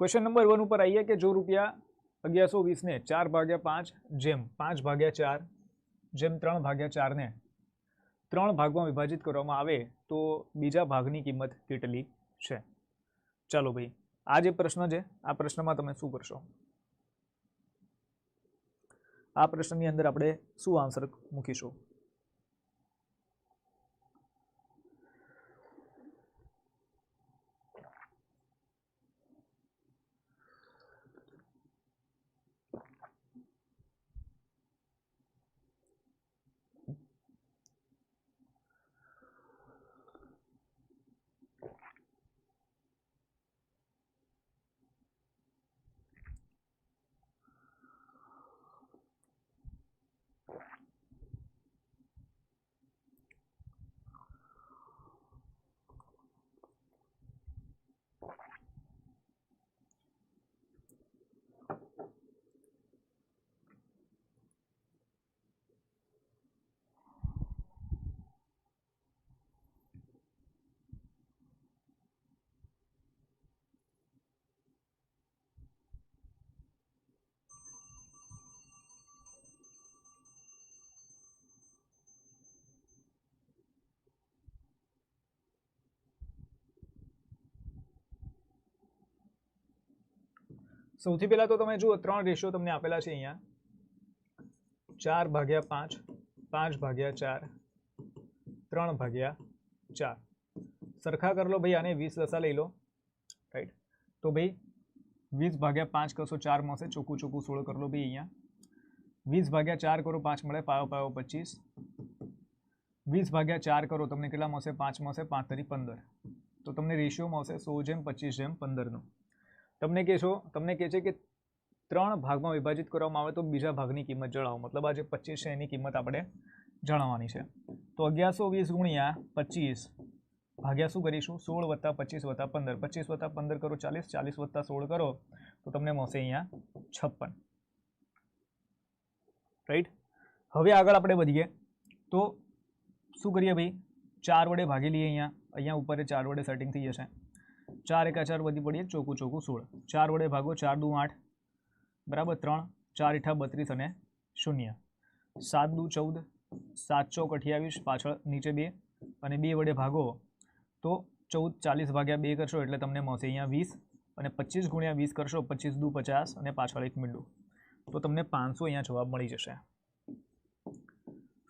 Question number 1 पर आइए कि जो रुपया 1120 ने 4/5 જેમ 5/4 જેમ 3/4 ને 3 ભાગમાં વિભાજિત કરવામાં આવે તો બીજા ભાગની કિંમત કેટલી છે? ચાલો ભાઈ, આ જે પ્રશ્ન છે આ પ્રશ્નમાં તમે શું કરશો? આ પ્રશ્નની અંદર આપણે શું આન્સર મૂકીશું? સૌથી પહેલા તો તમે જુઓ 3 રેશિયો તમને આપેલા છે અહીંયા 4/5 5/4 3/4 સરખા કરી લો ભાઈ, આને 20 દશા લઈ લો, રાઈટ? તો ભાઈ 20/5 કરશો 4 મળશે, ચોખ્ખું 16 કરી લો ભાઈ અહીંયા. 20/4 કરો 5 મળે, પાયો 25. 20/4 કરો તમને કેટલા મળશે? 5 મળશે, 5 તરી 15. તો તમને રેશિયો મળશે 100:25:15 નો. તમને કહે છે કે 3 ભાગમાં વિભાજિત કરવામાં આવે તો બીજા ભાગની કિંમત જણાવો. મતલબ આ જે 25 છે એની કિંમત આપણે જણાવવાની છે. તો 1120 ગુણ્યા 25 ભાગ્યા શું કરીશું? 16 + 25 + 15. 25 + 15 કરો 40, 40 + 16 કરો તો તમને મળશે અહીંયા 56, રાઈટ? હવે આગળ આપણે વધીએ તો શું કરીએ ભાઈ? 4 વડે ભાગી લઈએ. અહીંયા ઉપર 4 વડે સેટિંગ થઈ જશે. 4 × 4 વધી પડીએ, ચોખ્ખું 16. 4 વડે ભાગો, 4 × 2 = 8, બરાબર? 3 4 × 8 = 32 અને 0. 7 × 2 = 14, 7 × 4 = 28, પાછળ નીચે 2 અને 2 વડે ભાગો તો 14 40/2 કરશો એટલે તમને મળશે અહીંયા 20 અને 25 × 20 કરશો, 25 × 2 = 50 અને પાછળ એક મીંડું, તો તમને 500 અહીંયા જવાબ મળી જશે.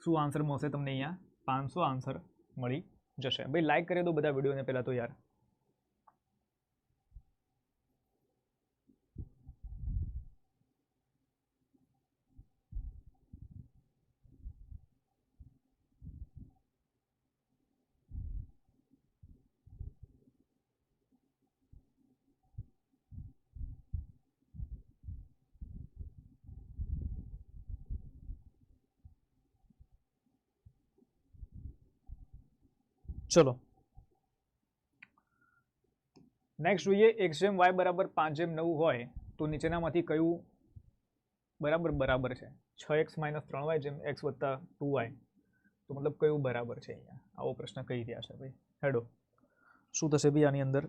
શું આન્સર મળશે તમને? અહીંયા 500 આન્સર મળી જશે. ભાઈ લાઈક કરી દો બધા વિડીયોને પહેલાં તો યાર. ચલો નેક્સ્ટ જોઈએ. x/y = 5/9 હોય તો નીચેનામાંથી કયું બરાબર છે? 6x - 3y x + 2y, તો મતલબ કયું બરાબર છે? અહીંયા આવો પ્રશ્ન કહી રહ્યા છે ભાઈ. હેડો શું થશે ભાઈ આની અંદર?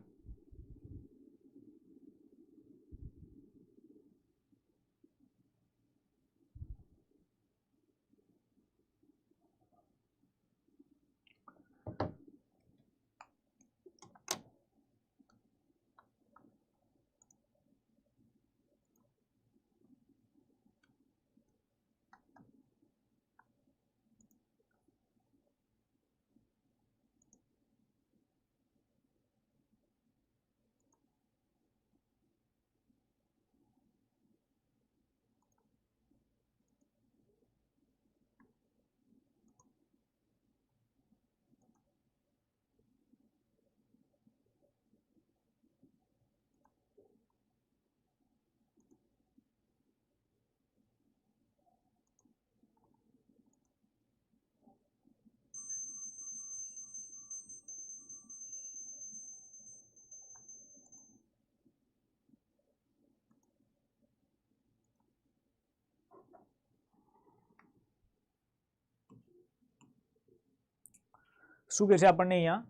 શું કહે છે આપણને અહીંયા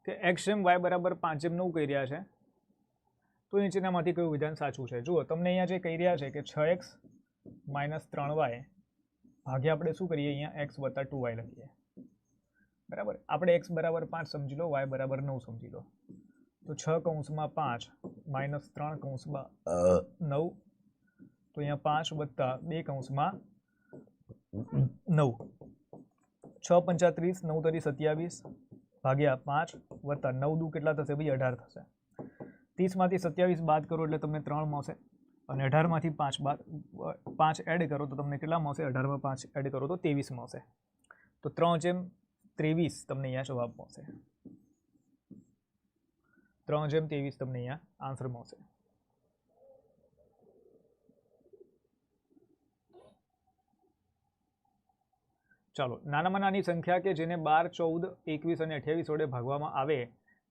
કે x/y = 5/9 કહી રહ્યા છે. તો નીચેનામાંથી કયું વિધાન સાચું છે? જુઓ તમને અહીંયા જે કહી રહ્યા છે કે 6x - 3y ભાગ્યા આપણે શું કરીએ અહીંયા x + 2y લખીએ, બરાબર. આપણે x બરાબર 5 સમજી લો, y બરાબર 9 સમજી લો. તો 6 કૌંસમાં 5 - 3 કૌંસમાં 9, તો અહીંયા 5 વત્તા 2 કૌંસમાં 9, 6 × 5 = 30, 9 × 3 = 27 ભાગ્યા 5 વત્તા 9 દુ કેટલા થશે ભાઈ? 18 થશે. 30 માંથી 27 બાદ કરો એટલે તમને 3 મળશે, અને 18 માંથી 5 એડ કરો તો તમને કેટલા મળશે? 18 માં 5 એડ કરો તો 23 મળશે. તો 3/23 તમને અહીંયા જવાબ મળશે. 3/23 તમને અહીંયા આન્સર મળશે. ચાલો, નાનામાં નાની સંખ્યા કે જેને 12, 14, 21 અને 28 વડે ભાગવામાં આવે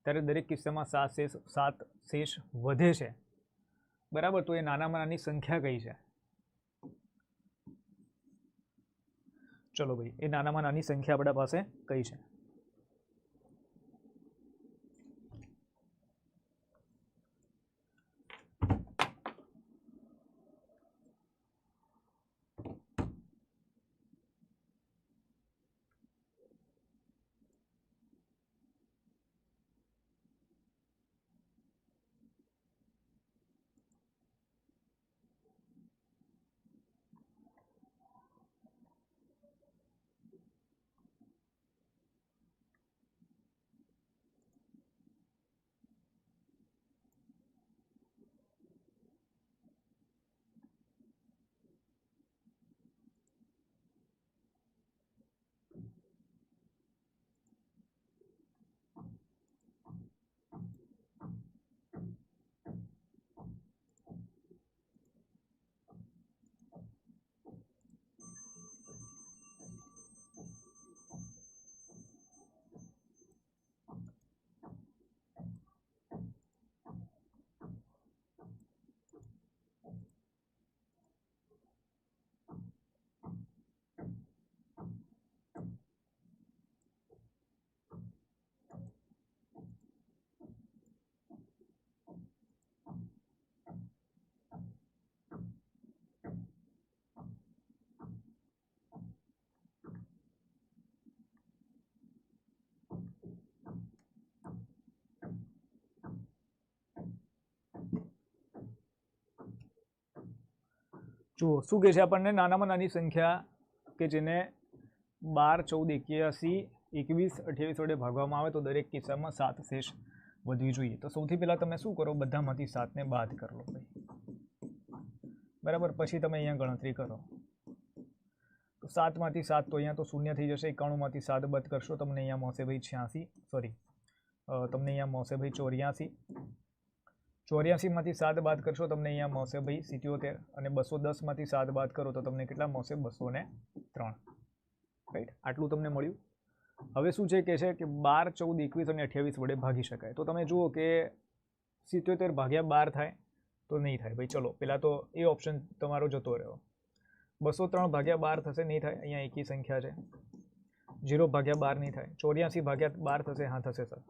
ત્યારે દરેક કિસ્સામાં 7 શેષ વધે છે, બરાબર. તો એ નાનામાં નાની સંખ્યા કઈ છે? ચલો ભાઈ, એ નાનામાં નાની સંખ્યા આપણા પાસે કઈ છે? જુઓ શું કહે છે આપણને? નાનામાં નાની સંખ્યા કે જેને 12, 14, 81, 21, 28 વડે ભાગવામાં આવે તો દરેક કિસ્સામાં 7 શેષ વધવી જોઈએ. તો સૌથી પહેલાં તમે શું કરો? બધામાંથી 7ને બાદ કરી લો ભાઈ, બરાબર. પછી તમે અહીંયા ગણતરી કરો તો 7 માંથી 7 તો અહીંયા તો શૂન્ય થઈ જશે. 91 માંથી 7 બાદ કરશો તમને અહીંયા મળશે ભાઈ 86, તમને અહીંયા મળશે ભાઈ 84. 84 માંથી 7 બાદ કરશો તમને અહીંયા મળશે ભાઈ 77, અને 210 માંથી 7 બાદ કરો તો તમને કેટલા મળશે? 203. રાઈટ, આટલું તમને મળ્યું. હવે શું છે કે 12, 14, 21 અને 28 વડે ભાગી શકાય. તો તમે જુઓ કે 77 ભાગ્યા 12 થાય તો નહીં થાય ભાઈ. ચલો પહેલાં તો એ ઓપ્શન તમારો જતો રહ્યો. 203 ભાગ્યા 12 થશે, નહીં થાય. અહીંયા એકી સંખ્યા છે. 0 ભાગ્યા 12 નહીં થાય. 84 ભાગ્યા 12 થશે, હા થશે સર,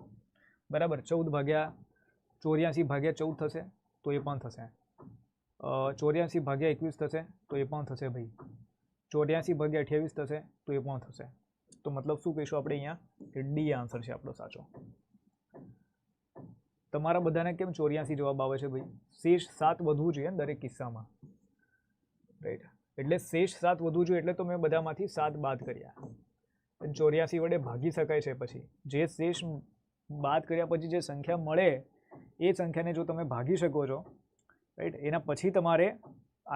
બરાબર. 14 ભાગ્યા 14 થશે તો એ પણ થશે. 84 ભાગ્યા 21 થશે તો એ પણ થશે ભાઈ. 84 ભાગ્યા 28 થશે તો એ પણ થશે. તો મતલબ શું કહીશું આપણે અહીંયા કે ડી આન્સર છે આપણો સાચો. તમારા બધાને કેમ 84 જવાબ આવે છે ભાઈ? શેષ 7 વધવું જોઈએ દરેક કિસ્સામાં, રાઈટ. એટલે શેષ 7 વધવું જોઈએ એટલે તો મેં બધામાંથી 7 બાદ કર્યા. 84 વડે ભાગી શકાય છે. પછી જે શેષ બાદ કર્યા પછી જે સંખ્યા મળે એ સંખ્યાને જો તમે ભાગી શકો છો, રાઈટ, એના પછી તમારે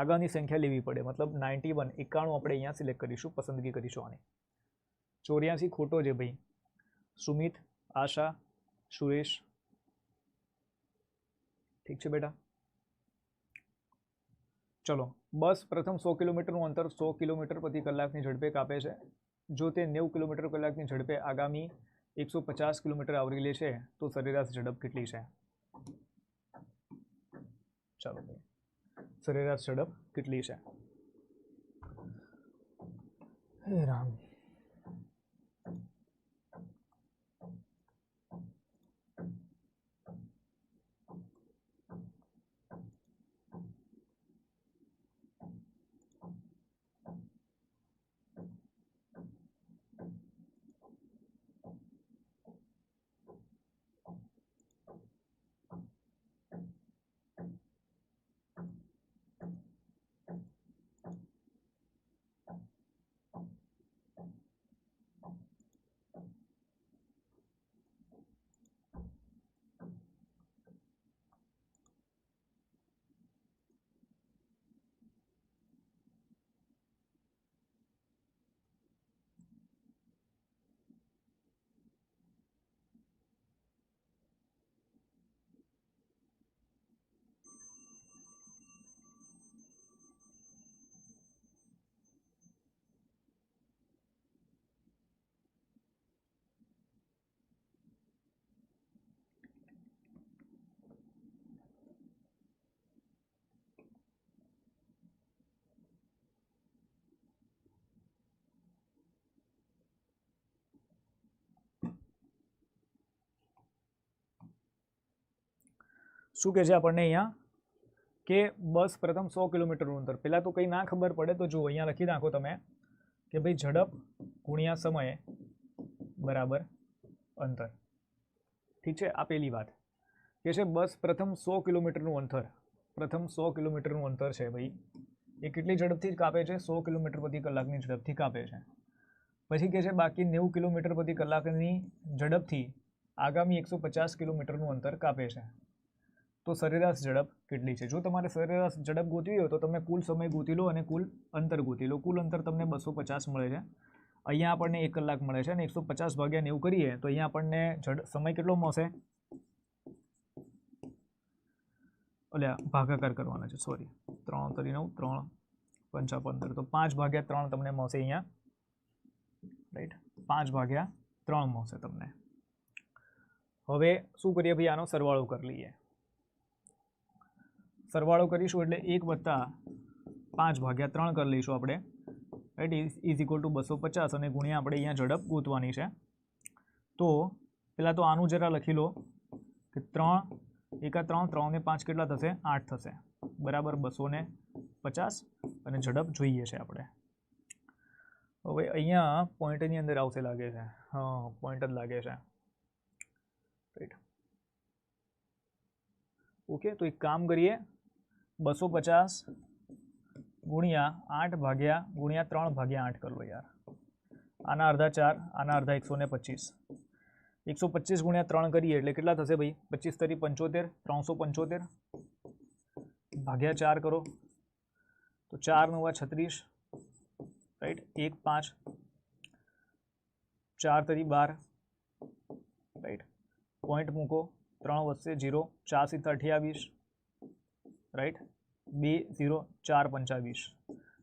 આગળની સંખ્યા લેવી પડે. મતલબ 91, 91 આપણે અહીંયા સિલેક્ટ કરીશું, પસંદગી કરીશું આની. 84 ખોટો છે ભાઈ. સુમિત, આશા, સુરેશ, ઠીક છે બેટા. ચલો, બસ પ્રથમ 100 કિલોમીટરનું અંતર 100 કિલોમીટર પ્રતિ કલાકની ઝડપે કાપે છે. જો તે 90 કિલોમીટર કલાકની ઝડપે આગામી 150 કિલોમીટર આવરી લે છે તો સરેરાશ ઝડપ કેટલી છે? ચાલો ભાઈ, સરેરાશ ઝડપ કેટલી છે? હે રામ. શું કહે છે આપણને અહીંયા કે બસ પ્રથમ 100 કિલોમીટરનું અંતર, પહેલાં તો કંઈ ના ખબર પડે તો જુઓ અહીંયા લખી નાખો તમે કે ભાઈ ઝડપ ગુણ્યા સમય બરાબર અંતર. ઠીક છે, આ પહેલી વાત કે છે બસ પ્રથમ 100 કિલોમીટરનું અંતર, પ્રથમ 100 કિલોમીટરનું અંતર છે ભાઈ, એ કેટલી ઝડપથી કાપે છે? 100 કિલોમીટર પ્રતિ કલાકની ઝડપથી કાપે છે. પછી કહે છે બાકી 90 કિલોમીટર પ્રતિ કલાકની ઝડપથી આગામી 150 કિલોમીટરનું અંતર કાપે છે. તો સરેરાશ ઝડપ કેટલી છે? જો તમારે સરેરાશ ઝડપ ગોતવી હોય તો તમે કુલ સમય ગોતી લો અને કુલ અંતર ગોતી લો. કુલ અંતર તમને 250 મળે છે, અહીંયા આપણને 1 કલાક મળે છે, અને 150 ભાગ્યા 90 કરીએ તો અહીંયા આપણને સમય કેટલો મળશે? ઓલ્યા ભાગાકાર કરવાના છે, સોરી, 3 તરી 9, 3 પંચા 15, તો 5/3 તમને મળશે અહીંયા, રાઈટ, 5/3 મળશે તમને. હવે શું કરીએ ભાઈ, આનો સરવાળો કરી લઈએ. સરવાળો કરીશું એટલે 1 + 5/3 કરી લઈશું આપણે, રાઈટ, ઇઝ ઇક્વલ ટુ 250, અને ગુણ્યા આપણે અહીંયા ઝડપ ગોતવાની છે. તો પહેલાં તો આનું જરા લખી લો કે 3 × 3, 3 ને 5 કેટલા થશે? 8 થશે, બરાબર 250, અને ઝડપ જોઈએ છે આપણે. હવે અહીંયા પોઈન્ટની અંદર આવશે લાગે છે, હા પોઈન્ટ જ લાગે છે, રાઈટ. ઓકે, તો એક કામ કરીએ, 250 ગુણ્યા 3/8 કરી લો યાર. આના અડધા 4, આના અડધા 125. 125 ગુણ્યા 3 કરીએ એટલે કેટલા થશે ભાઈ? 25 તરી 75, 375 ભાગ્યા 4 કરો તો 4 × 9 = 36, રાઈટ, 1 5, 4 તરી 12, રાઈટ, પોઈન્ટ મૂકો, 3 વધશે 0, 4 × 28, રાઈટ, 2 0, 4 25,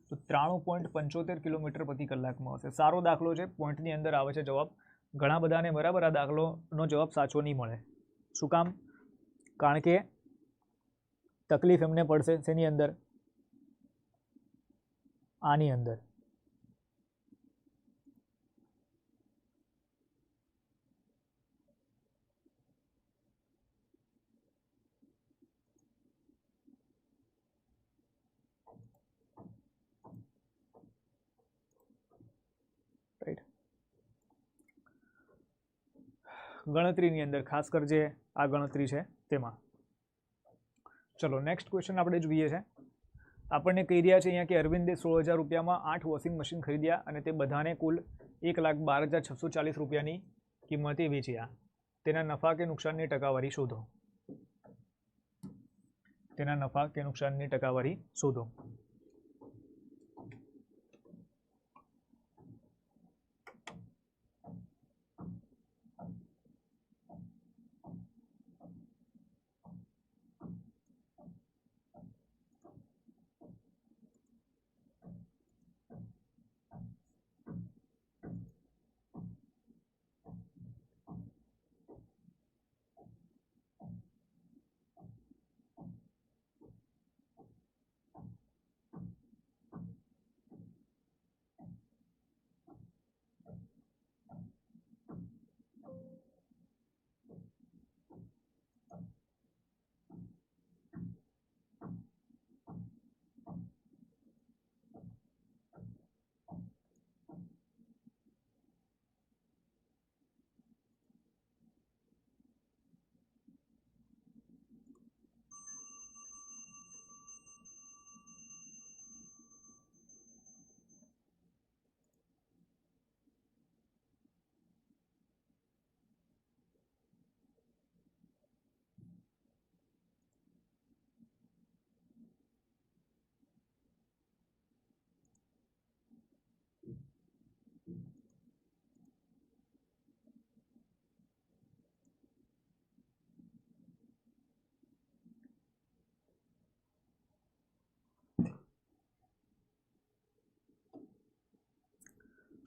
તો 93.75 કિલોમીટર પ્રતિ કલાકમાં હશે. સારો દાખલો છે, પોઈન્ટની અંદર આવે છે જવાબ. ઘણા બધાને બરાબર આ દાખલોનો જવાબ સાચો નહીં મળે. શું કામ? કારણ કે તકલીફ એમને પડશે શેની અંદર? આની અંદર. રાઈટ, ગણતરીની અંદર ખાસ કરજે, આ ગણતરી છે તેમાં. ચલો નેક્સ્ટ ક્વેશ્ચન આપણે જોઈએ છે. આપણને કહી રહ્યા છે અહીંયા કે અરવિંદે 16,000 રૂપિયામાં 8 વોશિંગ મશીન ખરીદ્યા અને તે બધાને કુલ 1,12,640 રૂપિયાની કિંમતે વેચ્યા. તેના નફા કે નુકસાનની ટકાવારી શોધો. તેના નફા કે નુકસાનની ટકાવારી શોધો.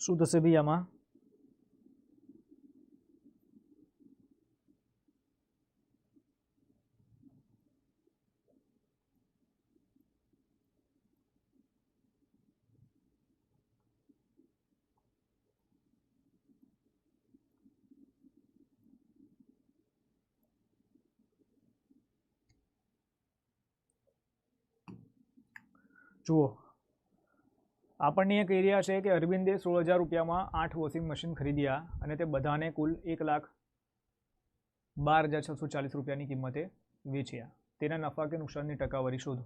શું થશે ભાઈ આમાં? જુઓ આપણને એક એરિયા છે કે અરવિંદે 16,000 રૂપિયામાં 8 વોશિંગ મશીન ખરીદ્યા અને તે બધાને કુલ 1,12,640 રૂપિયાની કિંમતે વેચ્યા. તેના નફા કે નુકસાનની ટકાવારી શોધો.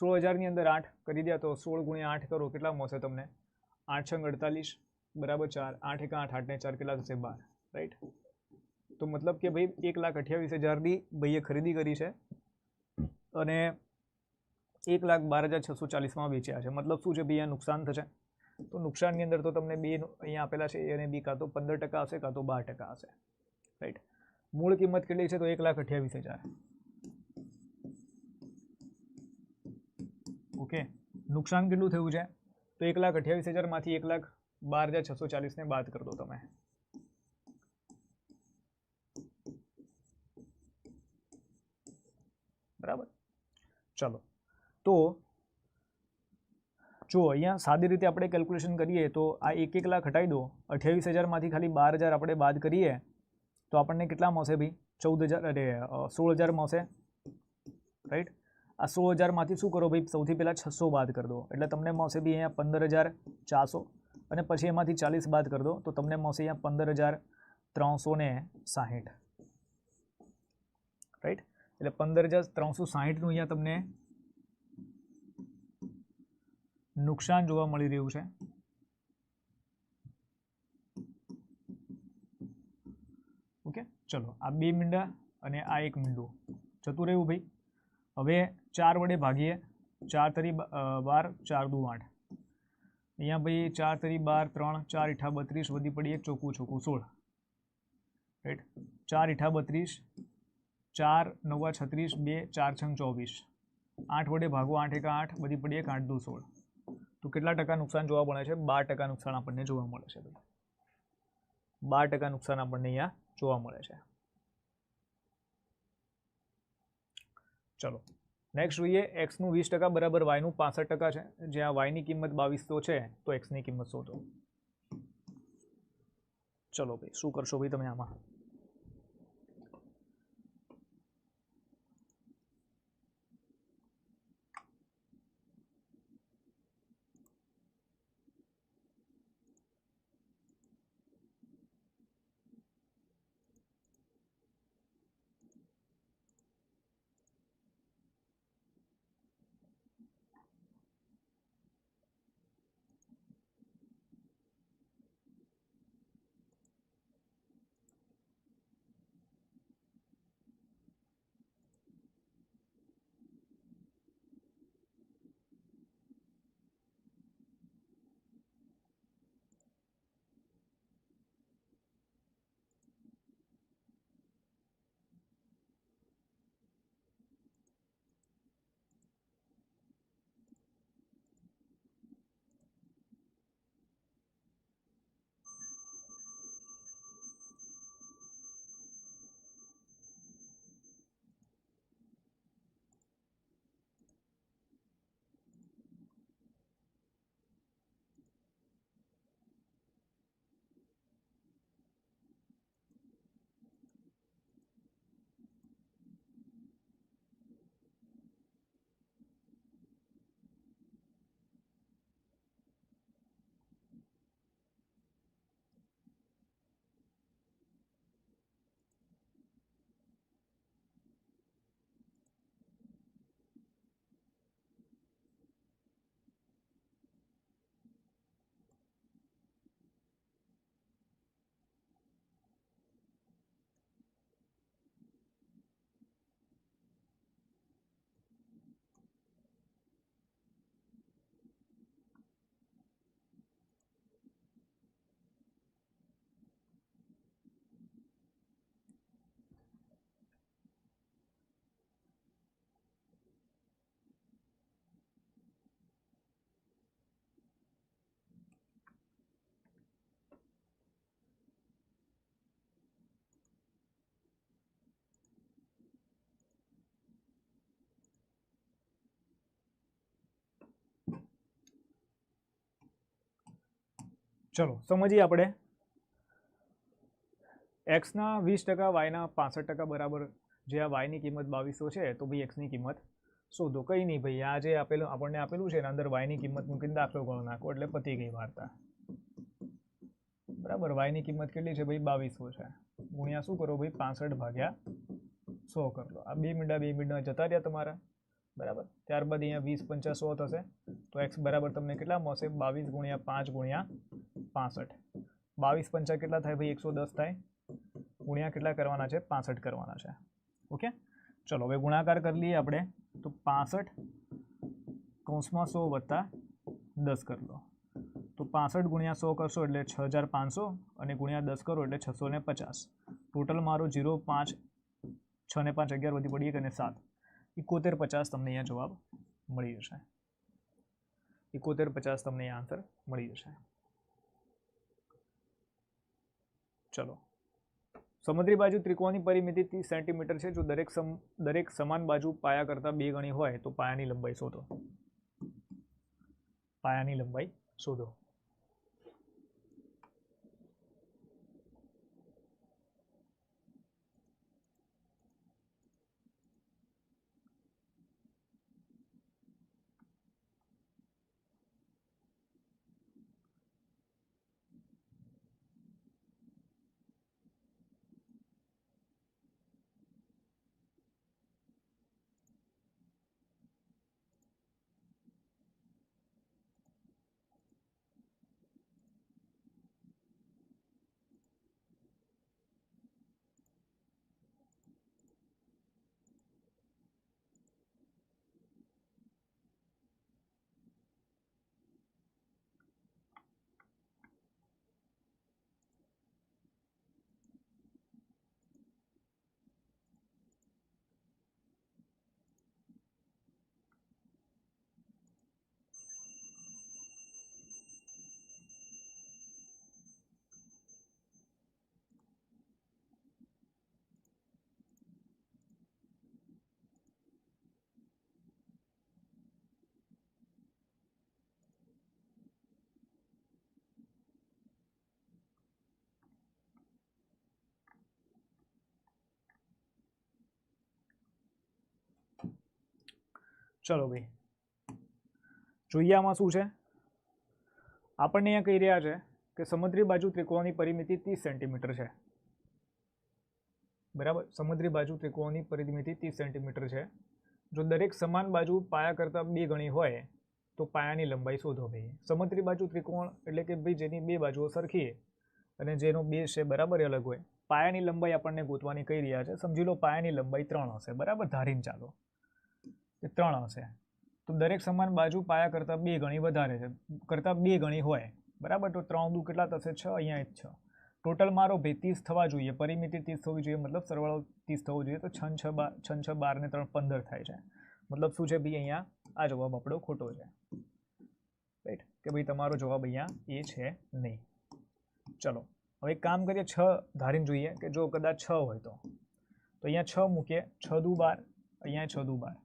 16,000ની અંદર 8 કરી દે તો 16 ગુણ્યા 8 કરો કેટલા મળશે તમને? 8 × 48 બરાબર 4. 8 × 8 8 ને 4 કેટલા થશે? 12. રાઈટ. તો મતલબ કે ભાઈ 1,28,000ની ભાઈએ ખરીદી કરી છે અને 1,12,640માં વેચ્યા છે. મતલબ શું છે ભાઈ? અહીંયા નુકસાન થશે. તો નુકસાનની અંદર તો તમને બે અહીંયા આપેલા છે એ અને બી, કાં તો 15% હશે કાં તો 12% હશે. રાઈટ. મૂળ કિંમત કેટલી છે? તો 1,28,000. ઓકે. નુકસાન કેટલું થયું છે? તો 1,28,000માંથી 1,12,640ને બાદ કરી દો તમે. બરાબર. ચલો તો જો અહીંયા સાદી રીતે આપણે કેલ્ક્યુલેશન કરીએ તો આ 1 લાખ હટાવી દો. 28,000માંથી ખાલી 12,000 આપણે બાદ કરીએ તો આપણને કેટલા મળશે ભાઈ? 16,000 મળશે. રાઈટ. આ 16,000માંથી શું કરો ભાઈ? સૌથી પહેલાં 600 બાદ કરી દો એટલે તમને મળશે ભાઈ અહીંયા 15,400 અને પછી એમાંથી 40 બાદ કરી દો તો તમને મળશે અહીંયા 15,360. રાઈટ. એટલે 15,360નું અહીંયા તમને નુકસાન જોવા મળી રહ્યું છે. ઓકે. ચલો આ 2 મીંડા અને આ 1 મીંડું જતું રહ્યું ભાઈ. હવે 4 વડે ભાગીએ. 4 તરી 12, 4 દુ 8. અહીંયા ભાઈ 4 તરી 12, 3, 4 ઈઠા 32 વધી પડી 1 ચોખ્ખું 16. રાઈટ. 4 ઈઠા 32, 4 9 36, 2 4 6 24. 8 વડે ભાગો. 8 1 8 વધી પડી 1 8 2 16. તો કેટલા ટકા નુકસાન જોવા મળે છે? 12% નુકસાન આપણને જોવા મળે છે ભાઈ. 12% નુકસાન આપણને અહીંયા જોવા મળે છે. ચલો નેક્સ્ટ જોઈએ. એક્સનું 20% બરાબર વાયનું 65% છે. જ્યાં વાયની કિંમત 2200 છે તો એક્સની કિંમત શોધો. ચલો ભાઈ શું કરશો ભાઈ તમે આમાં? ચલો સમજીએ આપણે. એક્સના 20%, વાયના 65% બરાબર. જે આ વાયની કિંમત 2200 છે તો ભાઈ એક્સની કિંમત શોધો. કંઈ નહીં ભાઈ, આ જે આપણને આપેલું છે એના અંદર વાયની કિંમત મૂકીને દાખલો ગણો નાખો એટલે પતી ગઈ વાર્તા. બરાબર. વાયની કિંમત કેટલી છે ભાઈ? 2200 છે. ગુણ્યા શું કરો ભાઈ? 65/100 કરી લો. આ 2 મીંડા જતા રહ્યા તમારા. બરાબર. ત્યારબાદ અહીંયા 20 × 5 = 100 થશે. તો એક્સ બરાબર તમને કેટલા મળશે? 22 × 5 × 65. 22 × 5 કેટલા થાય ભાઈ? 110 થાય. ગુણ્યા કેટલા કરવાના છે? 65 કરવાના છે. ઓકે, ચલો હવે ગુણાકાર કરી લઈએ આપણે. તો 65 કૌંસમાં 100 + 10 કરી લો. તો 65 × 100 કરશો એટલે 6500 અને ગુણ્યા 10 કરો એટલે 650. ટોટલ મારો 0 5 6 ને 5 11 વધી પડી 1 અને 7 7150 તમને અહીંયા જવાબ મળી જશે. 7150 તમને અહીંયા આન્સર મળી જશે. ચલો, સમુદ્રી બાજુ ત્રિકોણની પરિમિતિ 30 સેન્ટીમીટર છે. જો દરેક સમાન બાજુ પાયા કરતાં 2 ગણી હોય તો પાયાની લંબાઈ શોધો. પાયાની લંબાઈ શોધો. ચલો ભાઈ, જોઈએ આમાં શું છે. આપણને અહીંયા કહી રહ્યા છે કે સમુદ્રી બાજુ ત્રિકોણની પરિમિતિ 30 સેન્ટીમીટર છે. બરાબર. સમુદ્રી બાજુ ત્રિકોણની પરિમિતિ 30 સેન્ટીમીટર છે. જો દરેક સમાન બાજુ પાયા કરતાં 2 ગણી હોય તો પાયાની લંબાઈ શોધો ભાઈ. સમુદ્રી બાજુ ત્રિકોણ એટલે કે ભાઈ જેની 2 બાજુઓ સરખી અને જેનો બેઝ છે બરાબર અલગ હોય. પાયાની લંબાઈ આપણને ગોતવાની કહી રહ્યા છે. સમજી લો પાયાની લંબાઈ 3 હશે. બરાબર, ધારીને ચાલો એ 3 હશે. તો દરેક સમાન બાજુ પાયા કરતાં 2 ગણી વધારે છે, કરતાં 2 ગણી હોય. બરાબર. તો 3 દુ કેટલા થશે? 6. અહીંયા 6. ટોટલ મારો ભાઈ 30 થવા જોઈએ. પરિમિતિ 30 થવી જોઈએ, મતલબ સરવાળો 30 થવો જોઈએ. તો 6 6 12 ને 3 15 થાય છે. મતલબ શું છે ભાઈ? અહીંયા આ જવાબ આપણો ખોટો છે. રાઈટ, કે ભાઈ તમારો જવાબ અહીંયા એ છે નહીં. ચલો હવે એક કામ કરીએ. 6 ધારીને જોઈએ કે જો કદાચ 6 હોય તો અહીંયા 6 મૂકીએ. 6 દુ 12, અહીંયા 6 દુ 12,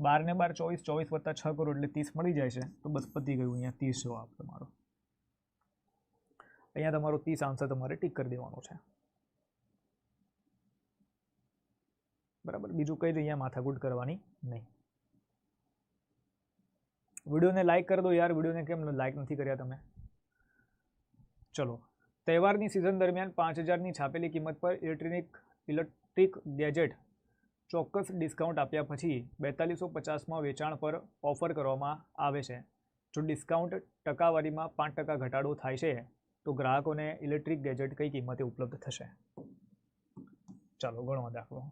12 ને 12 24, 24 + 6 કરો એટલે 30 મળી જાય છે. તો બસ પતી ગયું. અહીંયા 30 જવાબ તમારો. અહીંયા તમારો 30 આન્સર તમારે ટીક કરી દેવાનો છે. બરાબર. બીજું કંઈ જ અહીંયા માથાકૂટ કરવાની નહીં. વિડીયોને લાઈક કરી દો યાર. વિડીયોને કેમ લાઈક નથી કર્યા તમે? ચલો, તહેવારની સિઝન દરમિયાન 5000ની છાપેલી કિંમત પર ઇલેક્ટ્રિક ગેજેટ ચોક્કસ ડિસ્કાઉન્ટ આપ્યા પછી 4250માં વેચાણ પર ઓફર કરવામાં આવે છે. જો ડિસ્કાઉન્ટ ટકાવારીમાં 5% ઘટાડો થાય છે તો ગ્રાહકોને ઇલેક્ટ્રિક ગેજેટ કઈ કિંમતે ઉપલબ્ધ થશે? ચાલો ગણો દાખલો.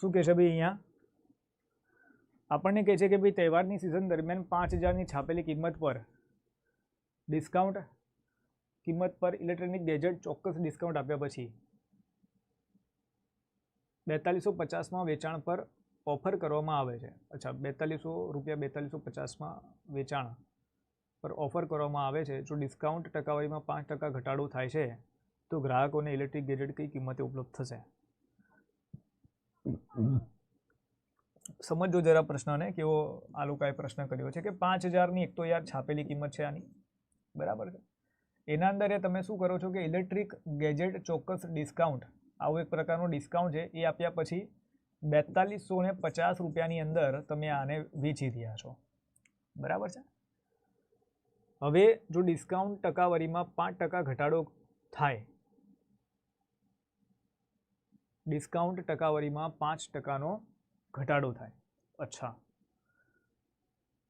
શું કહેશે ભાઈ અહીંયા આપણને કહે છે કે ભાઈ તહેવારની સિઝન દરમિયાન 5000ની છાપેલી કિંમત પર ડિસ્કાઉન્ટ કિંમત પર ઇલેક્ટ્રોનિક ગેજેટ ચોક્કસ ડિસ્કાઉન્ટ આપ્યા પછી 4250માં વેચાણ પર ઓફર કરવામાં આવે છે. અચ્છા, 4200 રૂપિયા 4250માં વેચાણ પર ઓફર કરવામાં આવે છે. જો ડિસ્કાઉન્ટ ટકાવારીમાં 5% ઘટાડો થાય છે તો ગ્રાહકોને ઇલેક્ટ્રિક ગેજેટ કઈ કિંમતે ઉપલબ્ધ થશે? સમજો જરા પ્રશ્નને કેવો આ લોકોએ પ્રશ્ન કર્યો છે કે 5000ની એક તો યાર છાપેલી કિંમત છે આની, બરાબર છે. એના અંદર તમે શું કરો છો કે ઇલેક્ટ્રિક ગેજેટ ચોક્કસ ડિસ્કાઉન્ટ, આવું એક પ્રકારનું ડિસ્કાઉન્ટ છે એ આપ્યા પછી 4250 રૂપિયાની અંદર તમે આને વેચી રહ્યા છો, બરાબર છે. હવે જો ડિસ્કાઉન્ટ ટકાવારીમાં 5% ઘટાડો થાય, ડિસ્કાઉન્ટ ટકાવારીમાં 5%નો ઘટાડો થાય, અચ્છા,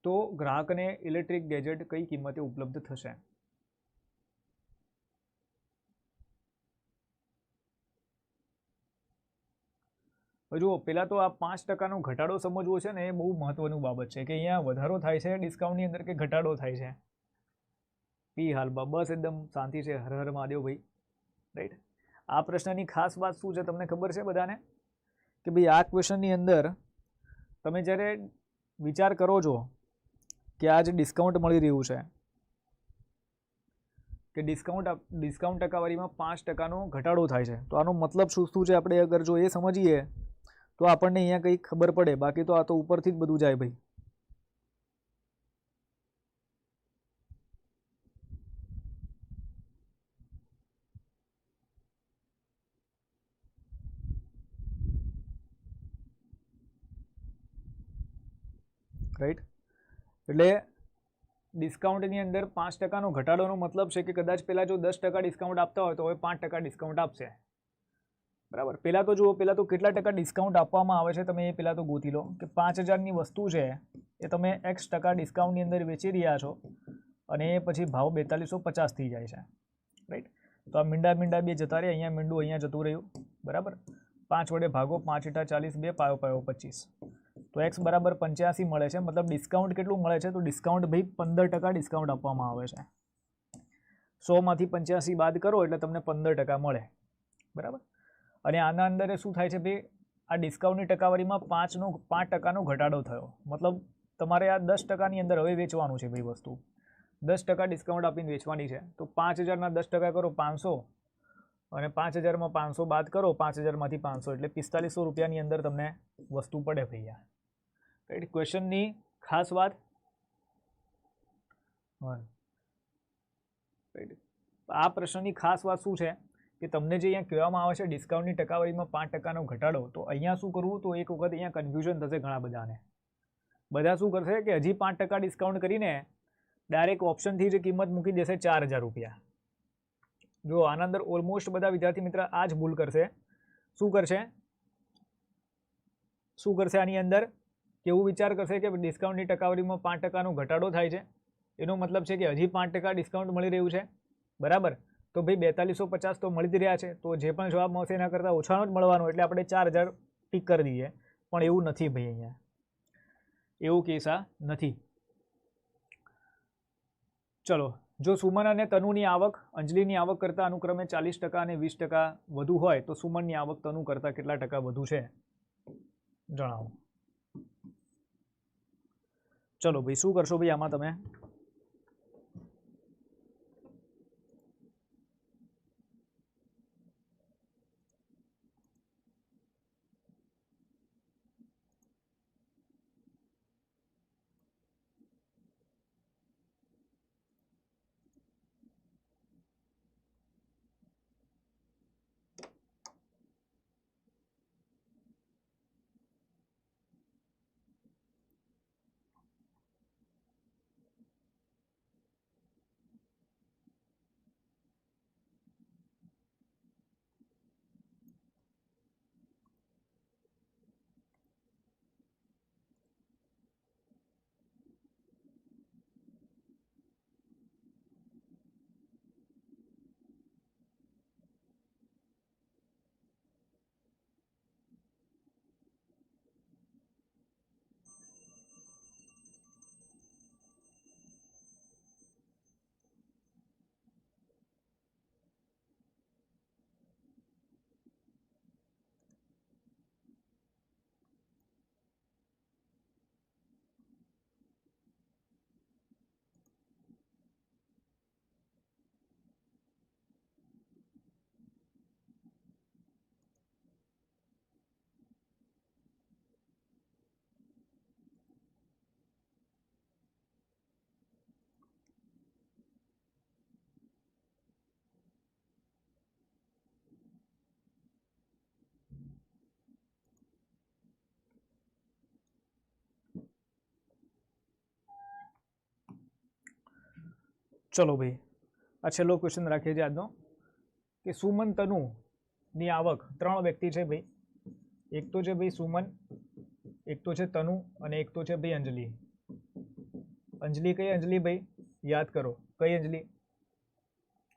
તો ગ્રાહકને ઇલેક્ટ્રિક ગેજેટ કઈ કિંમતે ઉપલબ્ધ થશે? જુઓ, પહેલાં તો આ 5%નો ઘટાડો સમજવો છે ને એ બહુ મહત્વનું બાબત છે કે અહીંયા વધારો થાય છે ડિસ્કાઉન્ટની અંદર કે ઘટાડો થાય છે. પી હાલમાં બસ એકદમ શાંતિ છે. હર હર મહાદેવ ભાઈ, રાઈટ. આ પ્રશ્નની ખાસ વાત શું છે તમને ખબર છે બધાને? કે ભાઈ આ ક્વેશ્ચનની અંદર તમે જ્યારે વિચાર કરો છો કે આ જે ડિસ્કાઉન્ટ મળી રહ્યું છે કે ડિસ્કાઉન્ટ ટકાવારીમાં 5%નો ઘટાડો થાય છે, તો આનો મતલબ શું છે આપણે અગર જો એ સમજીએ તો આપણને અહીંયા કંઈક ખબર પડે. બાકી તો આ તો ઉપરથી જ બધું જાય ભાઈ. રાઈટ, એટલે ડિસ્કાઉન્ટની અંદર 5%નો ઘટાડોનો મતલબ છે કે કદાચ પહેલાં જો 10% ડિસ્કાઉન્ટ આપતા હોય તો હવે 5% ડિસ્કાઉન્ટ આપશે, બરાબર. પહેલાં તો જુઓ, પહેલાં તો કેટલા ટકા ડિસ્કાઉન્ટ આપવામાં આવે છે તમે એ પહેલાં તો ગોતી લો કે 5000ની વસ્તુ છે એ તમે X% ડિસ્કાઉન્ટની અંદર વેચી રહ્યા છો અને એ પછી ભાવ 4250 થઈ જાય છે, રાઈટ. તો આ મીંડા બે જતા રહે, અહીંયા મીંડું અહીંયા જતું રહ્યું, બરાબર. 5 વડે ભાગો, 5 × 40 2, પાયો 25, તો X બરાબર 85 મળે છે. મતલબ ડિસ્કાઉન્ટ કેટલું મળે છે? તો ડિસ્કાઉન્ટ ભાઈ 15% ડિસ્કાઉન્ટ આપવામાં આવે છે. 100માંથી 85 બાદ કરો એટલે તમને 15% મળે, બરાબર. અને આના અંદર શું થાય છે ભાઈ, આ ડિસ્કાઉન્ટની ટકાવારીમાં 5% ઘટાડો થયો, મતલબ તમારે આ 10%ની અંદર હવે વેચવાનું છે ભાઈ વસ્તુ. 10% ડિસ્કાઉન્ટ આપીને વેચવાની છે. તો 5000ના 10% કરો 500 અને 5000માં 500 બાદ કરો, 5000માંથી 500 એટલે 4500 રૂપિયાની અંદર તમને વસ્તુ પડે ભૈયા, રાઈટ. ક્વેશ્ચનની ખાસ વાત, આ પ્રશ્નની ખાસ વાત શું છે કે તમને જે અહીંયા કહેવામાં આવે છે ડિસ્કાઉન્ટની ટકાવારીમાં 5%નો ઘટાડો, તો અહીંયા શું કરવું? તો એક વખત અહીંયા કન્ફ્યુઝન થશે ઘણા બધાને. બધા શું કરશે કે હજી 5% ડિસ્કાઉન્ટ કરીને ડાયરેક્ટ ઓપ્શનથી જે કિંમત મૂકી દેશે 4000 રૂપિયા. જો આના અંદર ઓલમોસ્ટ બધા વિદ્યાર્થી મિત્ર આ જ ભૂલ કરશે. શું કરશે આની અંદર? કેવું વિચાર કરશે કે ડિસ્કાઉન્ટની ટકાવારીમાં 5%નો ઘટાડો થાય છે, એનો મતલબ છે કે હજી 5% ડિસ્કાઉન્ટ મળી રહ્યું છે, બરાબર. તો ભાઈ 4250 તો મળી જ રહ્યા છે, તો જે પણ જવાબ મળશે એના કરતાં ઓછાનો જ મળવાનો, એટલે આપણે 4000 ટીક કરી દઈએ. પણ એવું નથી ભાઈ, અહીંયા એવું કેસ આ નથી. ચલો, જો સુમન અને તનુની આવક અંજલિની આવક કરતાં અનુક્રમે 40% અને 20% વધુ હોય તો સુમનની આવક તનુ કરતાં કેટલા ટકા વધુ છે જણાવો. ચલો ભાઈ, શું કરશો ભાઈ આમાં તમે? ચલો ભાઈ, આ છેલ્લો ક્વેશ્ચન રાખીએ છીએ આજનો કે સુમન તનુની આવક 3 વ્યક્તિ છે ભાઈ. એક તો છે ભાઈ સુમન, એક તો છે તનુ અને એક તો છે ભાઈ અંજલિ. અંજલિ કઈ અંજલિ ભાઈ? યાદ કરો કઈ અંજલિ,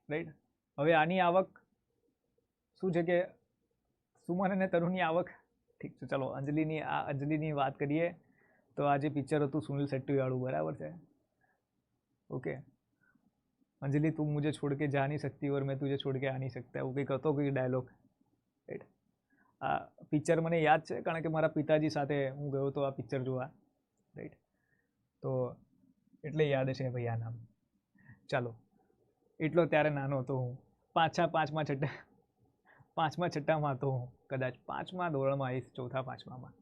રાઈટ. હવે આની આવક શું છે કે સુમન અને તનુની આવક, ઠીક છે ચલો અંજલિની વાત કરીએ તો આ જે પિક્ચર હતું સુનિલ શેટ્ટી વાળું, બરાબર છે. ઓકે, અંजलि तुम मुझे छोड़ के जा नहीं सकती और मैं तुझे छोड़ के आ नहीं सकता, એવું કંઈક હતો કોઈ ડાયલોગ, રાઈટ. આ પિક્ચર મને યાદ છે કારણ કે મારા પિતાજી સાથે હું ગયો હતો આ પિક્ચર જોવા, રાઈટ. તો એટલે યાદ છે ભાઈ આ નામ. ચાલો, એટલો ત્યારે નાનો હતો હું, પાંચમા છઠ્ઠામાં હતો હું, કદાચ 5મા ધોરણમાં આવીશ, 4થા 5મામાં.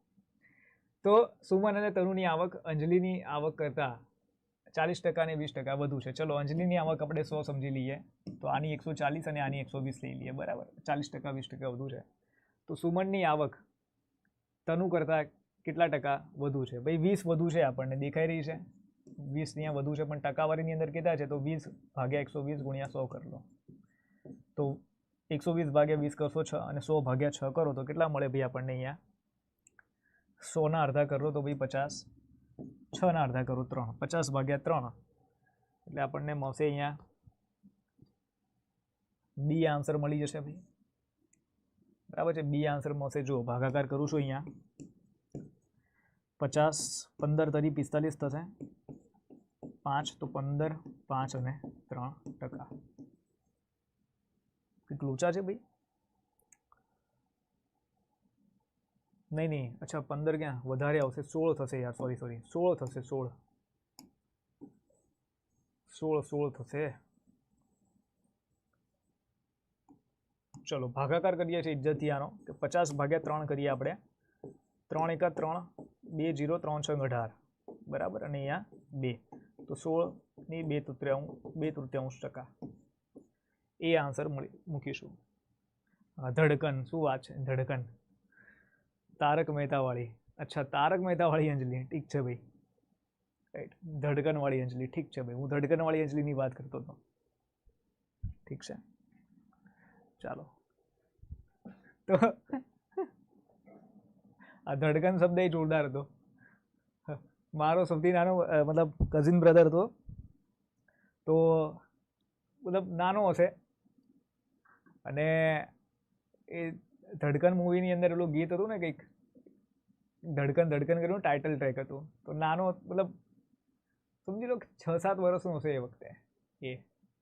તો સુમન અને તનુની આવક અંજલિની આવક કરતાં 40% ને 20% વધુ છે. ચલો અંજલિની આવક આપણે 100 સમજી લઈએ, તો આની 140 અને આની 120 લઈ લઈએ, બરાબર. 40% 20% વધુ છે. તો સુમનની આવક તનુ કરતાં કેટલા ટકા વધુ છે ભાઈ? 20 વધુ છે, આપણને દેખાઈ રહી છે 20 ત્યાં વધુ છે, પણ ટકાવારીની અંદર કેટલા છે? તો 20 ભાગ્યા 120 ગુણ્યા 100 કરી લો. તો 120 ભાગ્યા 20 કરશો 6 અને 100 ભાગ્યા 6 કરો તો કેટલા મળે ભાઈ આપણને? અહીંયા 100 ના અડધા કરો તો ભાઈ 50, 6 ના અડધા કરો 3, 50 ભાગ્યા 3 એટલે આપણને મળશે અહીંયા બી આન્સર મળી જશે ભાઈ, બરાબર છે. બી આન્સર મળશે. જો ભાગાકાર કરું છું અહીંયા, 50 15 તરી 45 થશે, 5 તો 15, 5 અને 3%. કંઈક લોચા છે ભાઈ? નહીં, અચ્છા 15 ક્યાં વધારે આવશે, 16 થશે યાર, સોરી 16 થશે, 16 થશે. ચલો ભાગાકાર કરીએ છીએ ઇજ્જતથી આનો, કે 50 ભાગ્યા 3 કરીએ આપણે, 3 એકા 3, 2 0 3 6 18, બરાબર. અને અહીંયા 2, તો 16 ની 2/3%. એ આન્સર મૂકીશું. ધડકન, શું વાત છે ધડકન? તારક મહેતા વાળી, અચ્છા તારક મહેતા વાળી અંજલિ, ઠીક છે ભાઈ, રાઈટ. ધડકન વાળી અંજલિ, ઠીક છે ભાઈ, હું ધડકન વાળી અંજલિની વાત કરતો હતો, ઠીક છે. ચાલો, તો આ ધડકન શબ્દ એ જોરદાર હતો. મારો સૌથી નાનો મતલબ કઝિન બ્રધર હતો, તો મતલબ નાનો હશે, અને એ ધડકન મૂવીની અંદર પેલું ગીત હતું ને કંઈક, ધડકન કર્યું ટાઇટલ ટ્રેક હતું. તો નાનો મતલબ સમજી લો 6-7 વર્ષનો હશે એ વખતે એ,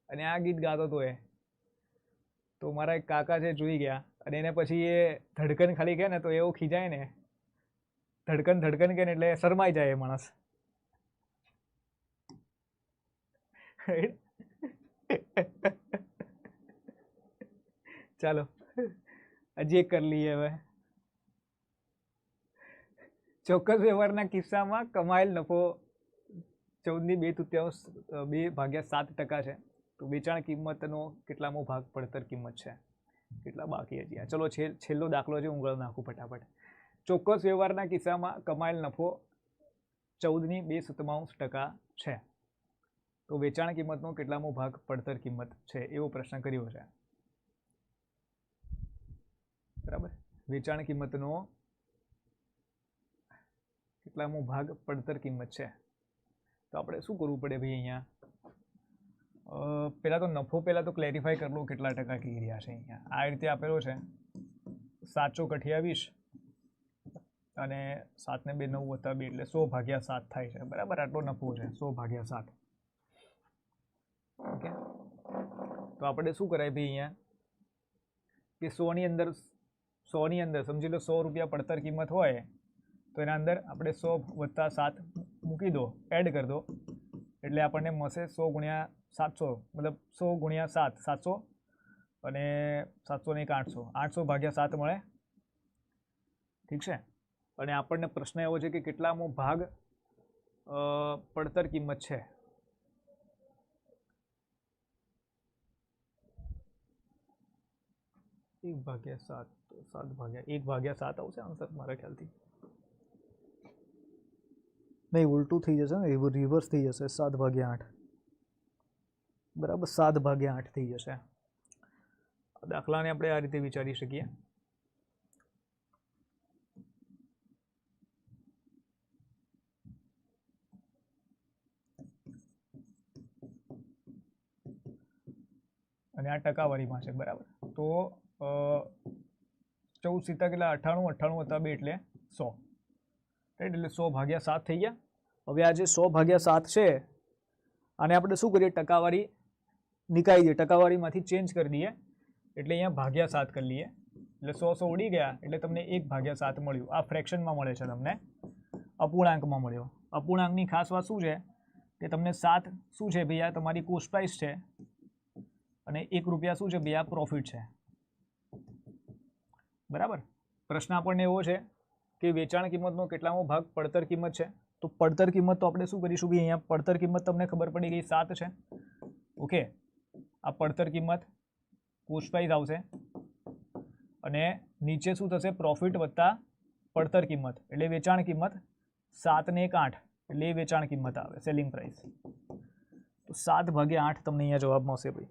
અને આ ગીત ગાતો હતો એ. તો મારા એક કાકા છે જોઈ ગયા, અને એને પછી એ ધડકન ખાલી કહે ને તો એવું ખીજાય ને, ધડકન કહે ને એટલે શરમાઈ જાય એ માણસ. ચાલો હજી એક કરી લઈએ હવે. ચોક્કસ વ્યવહારના કિસ્સામાં કમાયેલ નફો 14/2/7% છે. તો વેચાણ કિંમતનો કેટલામો ભાગ પડતર કિંમત છે? કેટલા બાકી હજી? ચલો છેલ્લો દાખલો છે, હું ગણ નાખું ફટાફટ. ચોક્કસ વ્યવહારના કિસ્સામાં કમાયેલ નફો 14/2% છે. તો વેચાણ કિંમતનો કેટલામો ભાગ પડતર કિંમત છે? એવો પ્રશ્ન કર્યો છે, બરાબર. વેચાણ કિંમતનો કેટલામો ભાગ પડતર કિંમત છે? તો આપણે શું કરવું પડે ભાઈ અહીંયા? પહેલાં તો નફો તો ક્લેરિફાઈ કરી લો કેટલા ટકા કહી રહ્યા છે અહીંયા. આ રીતે આપેલો છે 7/28 અને 7 ને 2 9 + 2 એટલે 100/7 થાય છે, બરાબર. આટલો નફો છે 100/7. ઓકે, તો આપણે શું કરાય ભાઈ અહીંયા કે 100ની અંદર સમજી લો 100 રૂપિયા પડતર કિંમત હોય, તો એના અંદર આપણે 100 + 7 મૂકી દો, એડ કરી દો, એટલે આપણને મળશે 100 × 700, મતલબ 100 × 7 700, અને 700 ને 800, 800/7 મળે, ઠીક છે. અને આપણને પ્રશ્ન એવો છે કે કેટલામો ભાગ પડતર કિંમત છે? એક ભાગ્યા 7 આવશે આન્સર મારા ખ્યાલથી. નહીં, ઉલટું થઈ જશે ને, રિવર્સ થઈ જશે. 7/8 બરાબર 7/8 થઈ જશે. દાખલાને આપણે આ રીતે વિચારી શકીએ. અને આ ટકાવારીમાં છે, બરાબર. તો 14 સિત્તા કેટલા 98 હતા 2 એટલે 100, રાઈટ. એટલે 100/7 થઈ ગયા. હવે આ જે 100/7 છે આને આપણે શું કરીએ, ટકાવારી નીકાળી દઈએ, ટકાવારીમાંથી ચેન્જ કરી દઈએ. એટલે અહીંયા /7 કરી લઈએ. એટલે 100 ઉડી ગયા એટલે તમને 1/7 મળ્યું. આ ફ્રેક્શનમાં મળે છે, તમને અપૂર્ણાંકમાં મળ્યો. અપૂર્ણાંકની ખાસ વાત શું છે કે તમને 7 શું છે ભાઈ, આ તમારી કોસ્ટ પ્રાઇસ છે અને ₹1 શું છે ભાઈ, આ પ્રોફિટ છે, બરાબર. પ્રશ્ન આપણને એવો છે કે વેચાણ કિંમતનો કેટલામો ભાગ પડતર કિંમત છે. તો પડતર કિંમત તો આપણે શું કરીશું ભાઈ, અહીંયા પડતર કિંમત તમને ખબર પડી ગઈ 7 છે. ઓકે, આ પડતર કિંમત કોસ્ટ પ્રાઇસ આવશે અને નીચે શું થશે, પ્રોફિટ વત્તા પડતર કિંમત એટલે વેચાણ કિંમત. 7 ને 1 8 એટલે એ વેચાણ કિંમત આવે, સેલિંગ પ્રાઇસ. તો 7/8 તમને અહીંયા જવાબ મળશે ભાઈ,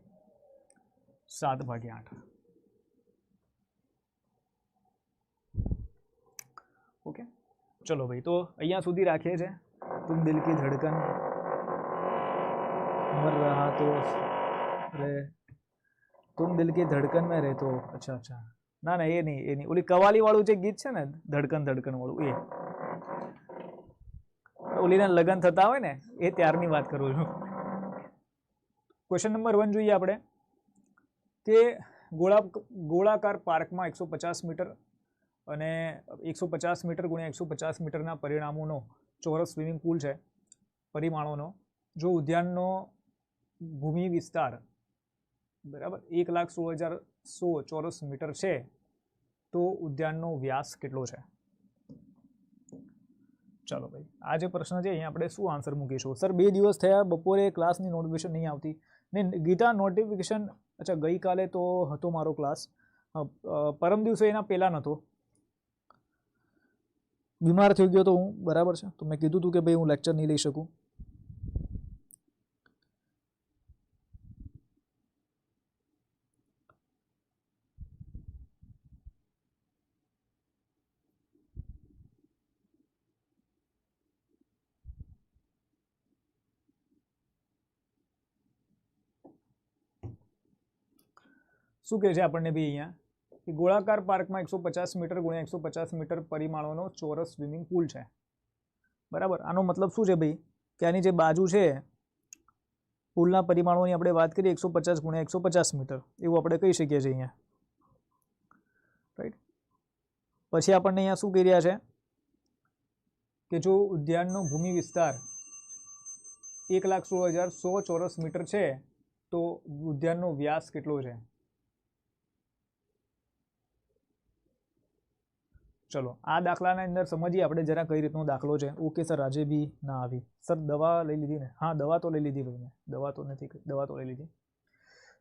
7/8. ओके, चलो भाई. तो અહીંયા સુધી રાખીએ છે. तुम दिल की धड़कन मर रहा तो रे, तुम दिल की धड़कन में रहे तो. अच्छा, ના એ નહીં, ઓલી કવાલી વાળું જે ગીત છે ને, ધડકન ધડકન વાળું, એ ઓલીના લગ્ન થતા હોય ને એ ત્યારની વાત કરું છું. ક્વેશ્ચન નંબર 1 જોઈએ આપણે કે ગોળાકાર પાર્કમાં 150 મીટર અને 150 મીટર ગુણ્યા 150 મીટરના પરિણામોનો ચોરસ સ્વિમિંગ પુલ છે. પરિમાણોનો જો ઉદ્યાનનો ભૂમિ વિસ્તાર બરાબર 1,16,100 ચોરસ મીટર છે તો ઉદ્યાનનો વ્યાસ કેટલો છે. ચાલો ભાઈ, આ જે પ્રશ્ન છે અહીંયા આપણે શું આન્સર મૂકીશું. સર 2 દિવસ થયા, બપોરે ક્લાસની નોટિફિકેશન નહીં આવતી ને. ગીતા નોટિફિકેશન, અચ્છા ગઈકાલે તો હતો મારો ક્લાસ, પરમ દિવસે એના પહેલાં નહોતો, બીમાર થઈ ગયો તો હું, બરાબર છે. તો મેં કીધું હતું કે ભાઈ હું લેક્ચર નહીં લઈ શકું. શું કહે છે આપણને ભાઈ અહીંયા કે ગોળાકાર પાર્કમાં 150 મીટર ગુણ્યા 150 મીટર પરિમાણોનો ચોરસ સ્વિમિંગ પુલ છે, બરાબર. આનો મતલબ શું છે ભાઈ કે આની જે બાજુ છે પુલના પરિમાણોની આપણે વાત કરીએ 150 ગુણ્યા 150 મીટર એવું આપણે કહી શકીએ છીએ અહીંયા, રાઈટ. પછી આપણને અહીંયા શું કહી રહ્યા છે કે જો ઉદ્યાનનો ભૂમિ વિસ્તાર 1,16,100 ચોરસ મીટર છે તો ઉદ્યાનનો વ્યાસ કેટલો છે. ચલો આ દાખલાના અંદર સમજીએ આપણે જરા કઈ રીતનો દાખલો છે. ઓકે સર, આજે બી ના આવી. સર દવા લઈ લીધી ને? હા, દવા તો લઈ લીધી ભાઈ, મેં દવા તો નથી, દવા તો લઈ લીધી.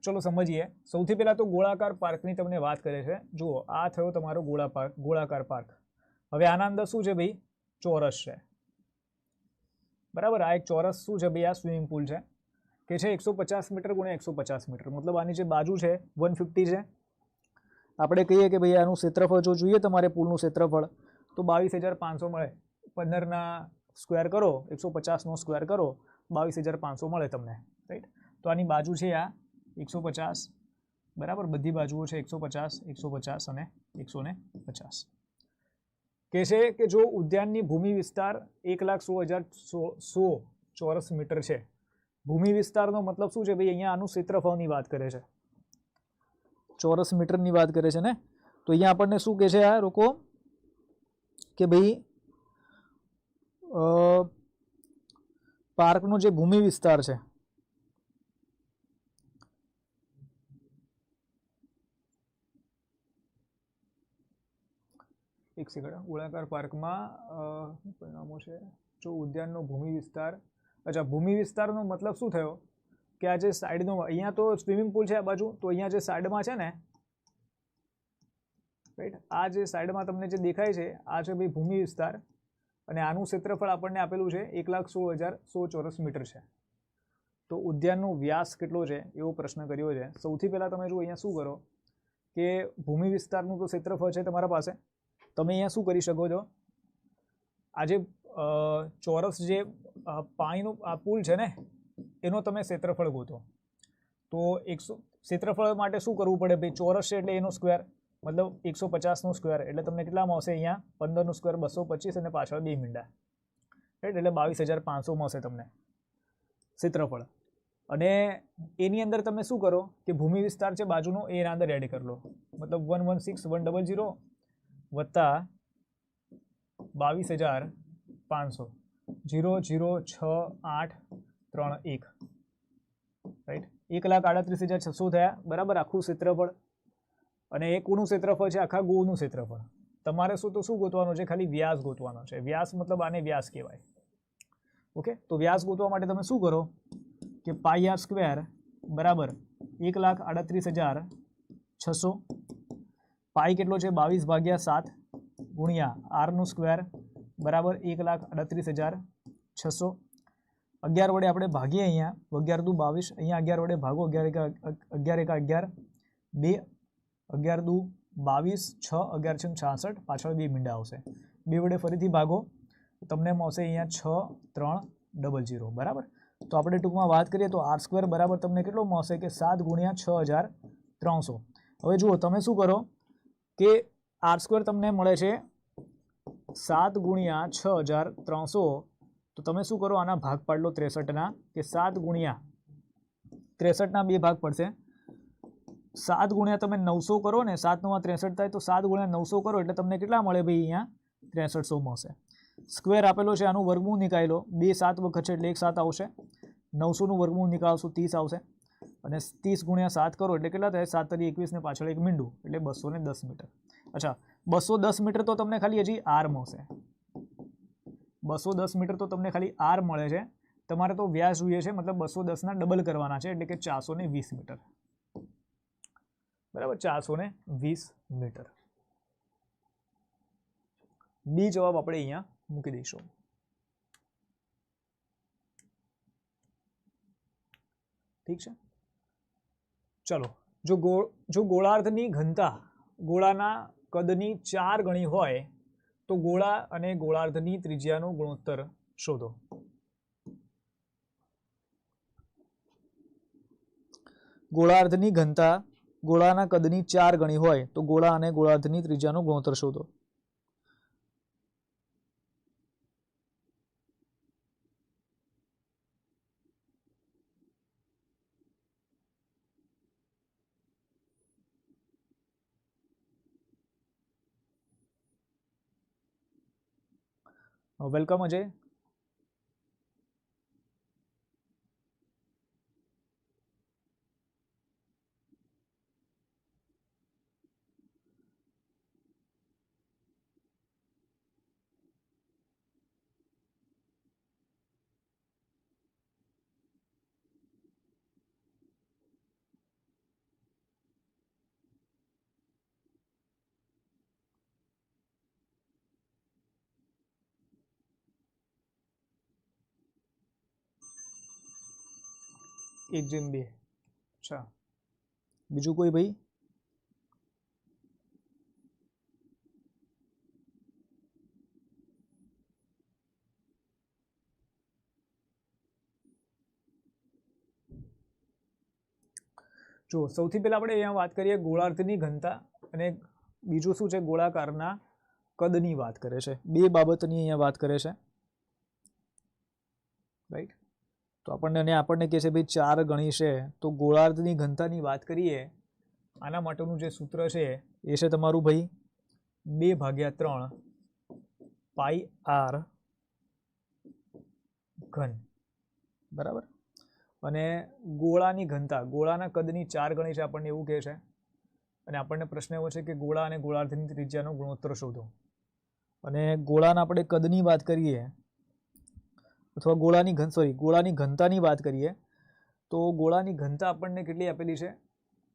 ચલો સમજીએ. સૌથી પહેલાં તો ગોળાકાર પાર્કની તમને વાત કરે છે. જુઓ, આ થયો તમારો ગોળાકાર પાર્ક. હવે આના અંદર શું છે ભાઈ, ચોરસ છે, બરાબર. આ એક ચોરસ શું છે ભાઈ, આ સ્વિમિંગ પુલ છે કે છે 150 મીટર ગુણ્યા 150 મીટર, મતલબ આની જે બાજુ છે 150 છે. આપણે કહીએ કે ભાઈ આનું ક્ષેત્રફળ જો જોઈએ તમારે પુલનું ક્ષેત્રફળ તો 22,500 મળે. 15ના સ્ક્વેર કરો, 150નો સ્ક્વેર કરો, 22,500 મળે તમને, રાઈટ. તો આની બાજુ છે આ 150, બરાબર. બધી બાજુઓ છે 150, 150 અને 150. કહે છે કે જો ઉદ્યાનની ભૂમિ વિસ્તાર 1,16,100 ચોરસ મીટર છે. ભૂમિ વિસ્તારનો મતલબ શું છે ભાઈ, અહીંયા આનું ક્ષેત્રફળની વાત કરે છે, ચોરસ મીટરની વાત કરે છે ને. તો અહીંયા આપણને શું કહે છે આ લોકો કે ભાઈ પાર્કનો જે ભૂમિ વિસ્તાર છે એક સેકન્ડ, ગોળાકાર પાર્કમાં પરિણામો છે જો ઉદ્યાનનો ભૂમિ વિસ્તાર. અચ્છા, ભૂમિ વિસ્તારનો મતલબ શું થયો કે આ જે સાઈડનો અહીંયા તો સ્વિમિંગ પુલ છે આ બાજુ, તો અહીંયા જે સાઈડમાં છે ને, રાઈટ, આ જે સાઈડમાં તમને જે દેખાય છે આ છે ભાઈ ભૂમિ વિસ્તાર અને આનું ક્ષેત્રફળ આપણને આપેલું છે 1,16,100 ચોરસ મીટર છે. તો ઉદ્યાનનો વ્યાસ કેટલો છે એવો પ્રશ્ન કર્યો છે। સૌથી પહેલાં તમે જો અહીંયા શું કરો કે ભૂમિ વિસ્તારનું તો ક્ષેત્રફળ છે તમારા પાસે, તમે અહીંયા શું કરી શકો છો, આજે ચોરસ જે પાણીનું આ પુલ છે ને એનો તમે ક્ષેત્રફળ ગોતો। તો 100 ક્ષેત્રફળ માટે શું કરવું પડે ભાઈ, ચોરસ છે એટલે એનો સ્ક્વેર મતલબ 150નો સ્ક્વેર એટલે તમને કેટલામાં આવશે, અહીંયા 15નો સ્ક્વેર 225 અને પાછળ 2 મીંડા, રાઈટ, એટલે 22,500 મળશે તમને ક્ષેત્રફળ। અને એની અંદર તમે શું કરો કે ભૂમિ વિસ્તાર છે બાજુનો એના અંદર એડ કરી લો, મતલબ 116,100 વત્તા 22,500 0,06831, રાઈટ, 1,38,600 થયા બરાબર આખું ક્ષેત્રફળ। અને એ કોનું ક્ષેત્રફળ છે, આખા ગોળનું ક્ષેત્રફળ। તમારે શું તો શું ગોતવાનું છે, ખાલી વ્યાસ ગોતવાનો છે। વ્યાસ મતલબ આને વ્યાસ કહેવાય। ઓકે, તો વ્યાસ ગોતવા માટે તમે શું કરો કે પાઈ આર સ્ક્વેર બરાબર 1,38,600, પાઈ કેટલો છે 22/7 ગુણ્યા આરનું સ્ક્વેર બરાબર 1,38,600, 11 વડે આપણે ભાગીએ, અહીંયા 11 દુ 22, અહીંયા 11 વડે ભાગો, 11 એકા 11, 2 11 દુ 22, 6 11 છે 66, પાછળ 2 મીંડા આવશે, 2 વડે ફરીથી ભાગો તમને મળશે અહીંયા 6,300 બરાબર। તો આપણે ટૂંકમાં વાત કરીએ તો આર સ્ક્વેર બરાબર તમને કેટલો મળશે કે 7 ગુણ્યા 6,300। હવે જુઓ તમે શું કરો કે આર સ્ક્વેર તમને મળે છે 7 ગુણ્યા 6,300, તો તમે શું કરો આના ભાગ પાડ લો 63ના, કે 7 ગુણ્યા 63ના 2 ભાગ પડશે, 7 ગુણ્યા તમે 900 કરો ને, 7 9 63 થાય, તો 7 ગુણ્યા 900 કરો એટલે તમને કેટલા મળે ભાઈ, અહીંયા 6300 મળશે। સ્ક્વેર આપેલો છે, આનું વર્ગમૂળ નીકાળી લો, 2 7 વખત છે એટલે 1 7 આવશે, 900નું વર્ગમૂળ નીકાળશો 30 આવશે, અને 30 ગુણ્યા 7 કરો એટલે કેટલા થાય, 7 તરી 21 ને પાછળ 1 મીંડું એટલે 210 મીટર। અચ્છા, 210 મીટર તો તમને ખાલી હજી આર મળશે, 210 મીટર તો તમને ખાલી આર મળે છે, તમારે તો વ્યાસ જોઈએ છે, મતલબ 210ના ડબલ કરવાના છે એટલે કે 420 મીટર બરાબર, 420 મીટર। બી જવાબ આપણે અહીંયા મૂકી દઈશું। ઠીક છે, ચલો, જો ગોળાર્ધની ઘનતા ગોળાના કદની 4 ગણી હોય તો ગોળા અને ગોળાર્ધની ત્રિજ્યાનો ગુણોત્તર શોધો। ગોળાર્ધની ઘનતા ગોળાના કદની 4 ગણી હોય તો ગોળા અને ગોળાર્ધની ત્રિજ્યાનો ગુણોત્તર શોધો। વેલકમ અજય। એક જેમ બે, અચ્છા, બીજું કોઈ ભાઈ? જો સૌથી પહેલા આપણે અહીંયા વાત કરીએ ગોળાર્ધની ઘનતા, અને બીજું શું છે, ગોળાકારના કદની વાત કરે છે, બે બાબતની અહીંયા વાત કરે છે, રાઈટ। તો આપણને કહે છે ભાઈ 4 ગણી છે, તો ગોળાર્ધની ઘનતાની વાત કરીએ, આના માટેનું જે સૂત્ર છે એ છે તમારું ભાઈ 2/3 પાઈ આર ઘન બરાબર। અને ગોળાની ઘનતા ગોળાના કદની 4 ગણી છે આપણને એવું કહે છે, અને આપણને પ્રશ્ન એવો છે કે ગોળા અને ગોળાર્ધની ત્રિજ્યાનો ગુણોત્તર શોધો। અને ગોળાના આપણે કદની વાત કરીએ અથવા ગોળાની ઘનતાની વાત કરીએ તો ગોળાની ઘનતા આપણને કેટલી આપેલી છે,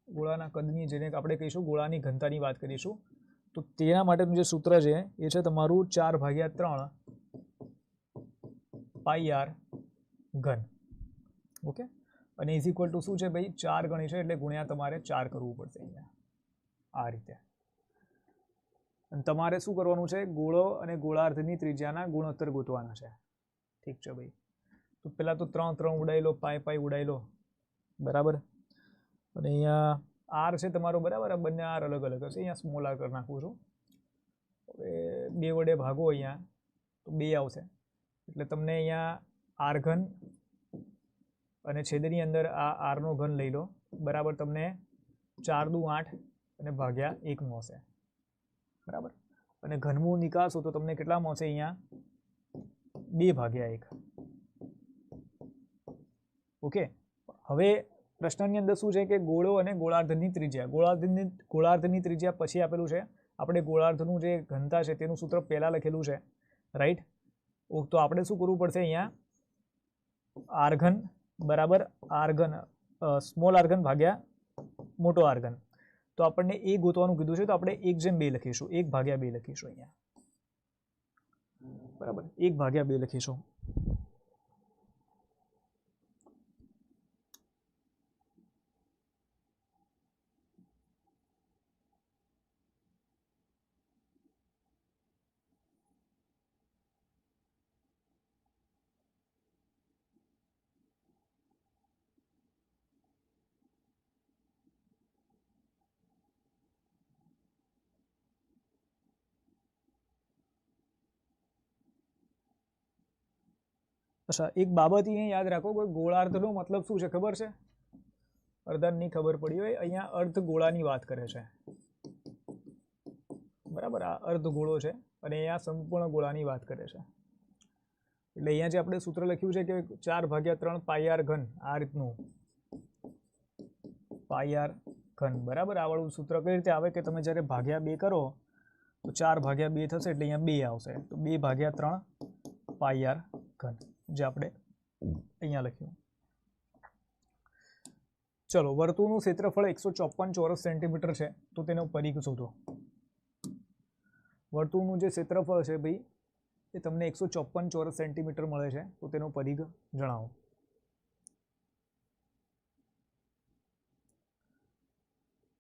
ગોળાના કદની, જેને આપણે કહીશું ગોળાની ઘનતાની વાત કરીશું, તો તેના માટેનું જે સૂત્ર છે એ છે તમારું 4/3 પાઈ આર ઘન। ઓકે, અને ઇઝ ઇક્વલ ટુ શું છે ભાઈ 4 ગણી છે એટલે ગુણ્યા તમારે 4 કરવું પડશે અહીંયા આ રીતે. અને તમારે શું કરવાનું છે ગોળો અને ગોળાર્ધની ત્રિજ્યાના ગુણોત્તર ગોતવાના છે. ઠીક છે ભાઈ. તો પહેલાં તો 3 3 ઉડાવી લો, પાઈ પાઈ ઉડાવી લો બરાબર. અને અહીંયા આર છે તમારો બરાબર, આ બંને આર અલગ અલગ હશે. અહીંયા સ્મોલ આર કરી નાખું છું. હવે 2 વડે ભાગો અહીંયા તો 2 આવશે એટલે તમને અહીંયા આર ઘન અને છેદની અંદર આ આરનો ઘન લઈ લો બરાબર. તમને 4 દુ 8 અને ભાગ્યા 1 મળશે બરાબર. અને ઘનમૂળ નીકાળશો તો તમને કેટલા મળશે અહીંયા 2 ભાગ્યા 1. ઓકે. હવે પ્રશ્નની અંદર શું છે કે ગોળો અને ગોળાર્ધની ત્રિજ્યા, ગોળાર્ધની ત્રિજ્યા પછી આપેલું છે. આપણે ગોળાર્ધનું જે ઘનતા છે તેનું સૂત્ર પહેલાં લખેલું છે રાઈટ. તો આપણે શું કરવું પડશે અહીંયા આર ઘન બરાબર આર ઘન સ્મોલ આર ઘન ભાગ્યા મોટો આર ઘન. તો આપણને એ ગોતવાનું કીધું છે તો આપણે 1/2 લખીશું, 1/2 લખીશું અહીંયા બરાબર, 1/2 લખીશું. અચ્છા, એક બાબત અહીંયા યાદ રાખો કે ગોળાર્ધનો મતલબ શું છે ખબર છે? અર્ધની ખબર પડી હોય, અહીંયા અર્ધ ગોળાની વાત કરે છે બરાબર. આ અર્ધ ગોળો છે અને અહીંયા સંપૂર્ણ ગોળાની વાત કરે છે. એટલે અહીંયા જે આપણે સૂત્ર લખ્યું છે કે 4/3 પાઈ આર ઘન, આ રીતનું પાઈ આર ઘન બરાબર. આ વાળું સૂત્ર કઈ રીતે આવે કે તમે જ્યારે ભાગ્યા 2 કરો તો 4/2 થશે એટલે અહીંયા 2 આવશે. તો 2/3 પાઈ આર ઘન જે આપણે અહીંયા લખ્યું. ચલો, વર્તુળનું ક્ષેત્રફળ 154 ચોરસ સેન્ટીમીટર છે તો તેનો પરિઘ શોધો. વર્તુળનું જે ક્ષેત્રફળ છે ભાઈ એ તમને 154 ચોરસ સેન્ટીમીટર મળે છે તો તેનો પરિઘ જણાવો.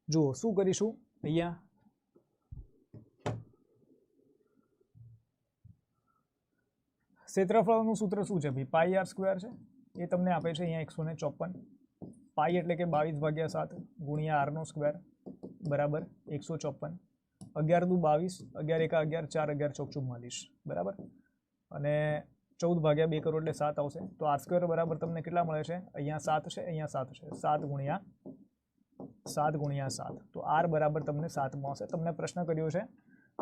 જુઓ શું કરીશું અહીંયા ક્ષેત્રફળનું સૂત્ર શું છે ભાઈ? પાઈ આર સ્ક્વેર છે એ તમને આપે છે અહીંયા 154. પાઈ એટલે કે 22/7 ગુણ્યા આરનો સ્ક્વેર બરાબર 154. 11 દુ 22, 11 એકા 11, 4 11 ચોક 44 બરાબર. અને 14/2 કરો એટલે 7 આવશે. તો આર સ્ક્વેર બરાબર તમને કેટલા મળે છે? અહીંયા 7 છે, અહીંયા 7 છે. 7 ગુણ્યા 7 તો આર બરાબર તમને 7 મળશે. તમને પ્રશ્ન કર્યો છે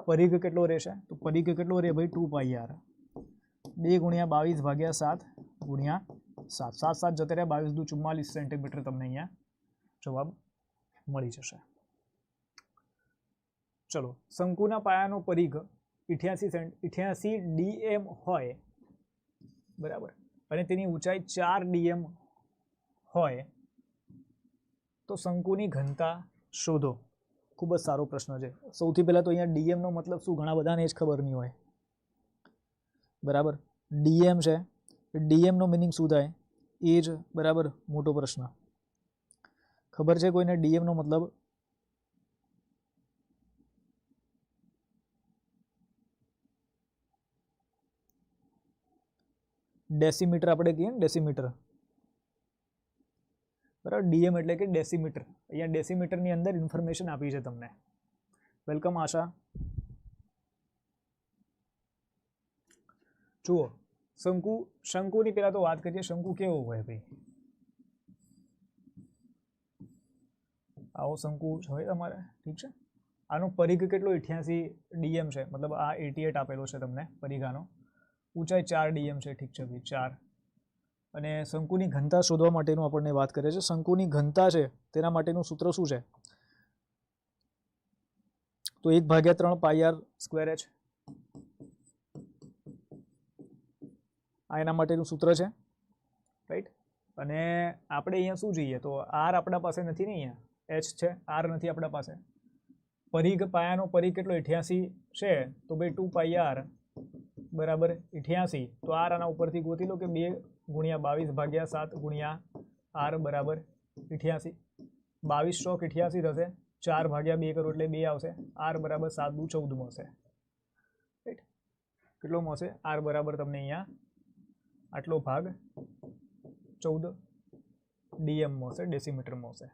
પરિઘ કેટલો રહેશે? તો પરિઘ કેટલો રહે ભાઈ? 2 પાઈ આર. 2 ગુણ્યા 22/7 ગુણ્યા 7. 7 7 જતા રહ્યા, 22 દુ 44 સેન્ટીમીટર તમને અહીંયા જવાબ મળી જશે. ચલો, શંકુના પાયાનો પરિઘ 88 dm હોય બરાબર અને તેની ઊંચાઈ 4 dm હોય તો શંકુની ઘનતા શોધો. ખૂબ જ સારો પ્રશ્ન છે. સૌથી પહેલાં તો અહીંયા ડીએમ નો મતલબ શું ઘણા બધાને જ ખબર નહીં હોય બરાબર. ડીએમ છે, ડીએમ નો મિનિંગ શું થાય એ જ બરાબર મોટો પ્રશ્ન. ખબર છે કોઈને ડીએમ નો મતલબ? ડેસીમીટર આપણે કહીએ ને, ડેસીમીટર બરાબર. ડીએમ એટલે કે ડેસીમીટર. અહીંયા ડેસીમીટરની અંદર ઇન્ફોર્મેશન આપી છે તમને. વેલકમ આશા. જુઓ, શંકુની પહેલા તો વાત કરીએ. શંકુ કેવો હોય ભાઈ? આવો શંકુ હોય તમારે, ઠીક છે. આનો પરિઘ કેટલો? 88 ડીએમ છે, મતલબ આ 88 આપેલો છે તમને પરિઘ આનો. ઊંચાઈ 4 ડીએમ છે, ઠીક છે ભાઈ 4. અને શંકુની ઘનતા શોધવા માટેનું આપણને વાત કરે છે. શંકુની ઘનતા છે તેના માટેનું સૂત્ર શું છે? તો 1/3 પાઈ આર સ્ક્વેર એચ. આ એના માટેનું સૂત્ર છે રાઈટ. અને આપણે અહીંયા શું જોઈએ તો આર આપણા પાસે નથી ને, અહીંયા એચ છે, આર નથી આપણા પાસે. પરિઘ, પાયાનો પરિઘ કેટલો? 88 છે તો ભાઈ 2 પાઈ આર બરાબર 88. તો આર આના ઉપરથી ગોતી લો કે 2 ગુણ્યા 22/7 ગુણ્યા આર બરાબર 88, 22 ચોક 88 થશે, 4 ભાગ્યા 2 કરો એટલે 2 આવશે, આર બરાબર 7 દુ 14 મળશે, રાઈટ. કેટલો મળશે? આર બરાબર તમને અહીંયા આટલો ભાગ 14 ડીએમ મળશે, ડેસીમીટર મળશે.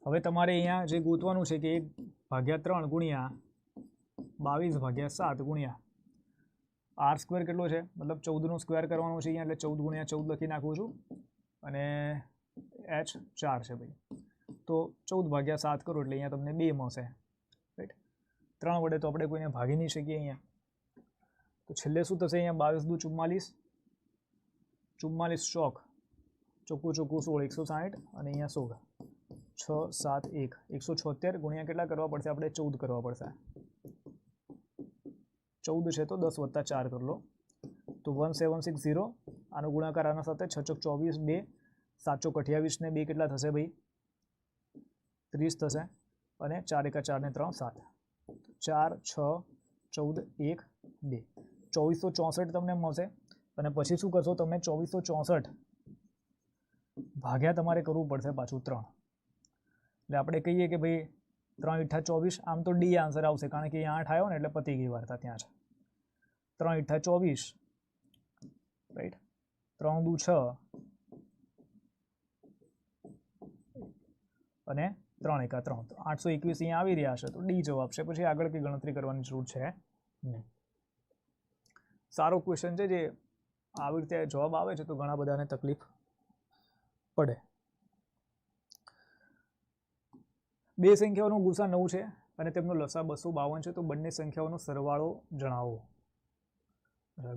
હવે તમારે અહીંયા જે ગોતવાનું છે કે 1/3 ગુણ્યા 22/7 ગુણ્યા આર સ્ક્વેર કેટલો છે, મતલબ 14નો સ્ક્વેર કરવાનો છે અહીંયા, એટલે 14 ગુણ્યા 14 લખી નાખું છું, અને એચ 4 છે ભાઈ, તો 14/7 કરો એટલે અહીંયા તમને 2 મળશે, રાઈટ. 3 વડે તો આપણે કોઈને ભાગી નહીં શકીએ અહીંયા, તો છેલ્લે શું થશે? અહીંયા 22 દુ 44, 44 ચોક ચોખ્ખું 16, 160, અને અહીંયા 16, 6 7 1, 176 ગુણ્યા કેટલા કરવા પડશે? આપણે 14 કરવા પડશે. 14 છે તો 10 + 4 કરી લો, તો 1760. આનો ગુણાકાર આના સાથે 6 ચોક 24, 2 7 ચોક 28 ને 2 કેટલા થશે ભાઈ? 30 થશે, અને 4 × 4 ને 3 7, 4 6 14 1 2, 2464 તમને મળશે. અને પછી શું કરશો? તમે 2464 ભાગ્યા તમારે કરવું પડશે પાછું 3. એટલે આપણે કહીએ કે ભાઈ 3 × 24, આમ તો ડી આન્સર આવશે, કારણ કે અહીંયા 8 આવ્યો ને એટલે પતી ગઈ વાર્તા ત્યાં જ. 3 × 24, રાઈટ, 3 દુ 6, અને 3 × 3, તો 821 અહીંયા આવી રહ્યા છે, તો ડી જવાબ છે. પછી આગળ કંઈ ગણતરી કરવાની જરૂર છે નહીં. સારો ક્વેશ્ચન છે, જે આવી રીતે જવાબ આવે છે તો ઘણા બધાને તકલીફ પડે. બે સંખ્યાઓનો ગુસા 9 છે અને તેમનો લસા 252 છે, તો બંને સંખ્યાઓનો સરવાળો જણાવો.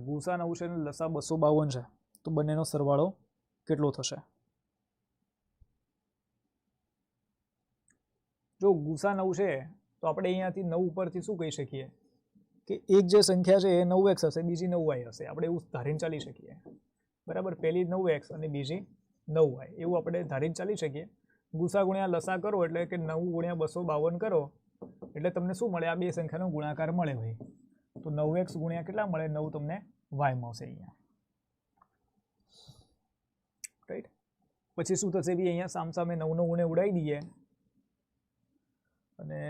ગુસા 9 છે અને લસા 252 છે, તો બંનેનો સરવાળો કેટલો થશે? જો ગુસા 9 છે તો આપણે અહીંયાથી 9 ઉપરથી શું કહી શકીએ કે એક જે સંખ્યા છે એ 9x હશે, બીજી 9y હશે. આપણે એવું ધારીને ચાલી શકીએ, બરાબર. પહેલી 9x અને બીજી 9y, એવું આપણે ધારીને ચાલી શકીએ. ગુસા ગુણ્યા લસા કરો એટલે કે 9 × 252 કરો એટલે તમને શું મળે? આ બે સંખ્યાનો ગુણાકાર મળે ભાઈ. તો 9x ગુણ્યા કેટલા મળે? 9 તમને y મળશે અહીંયા, રાઈટ. પછી શું થશે ભાઈ? અહીંયા સામસામે 9 9 ગુણે ઉડાવી દઈએ, અને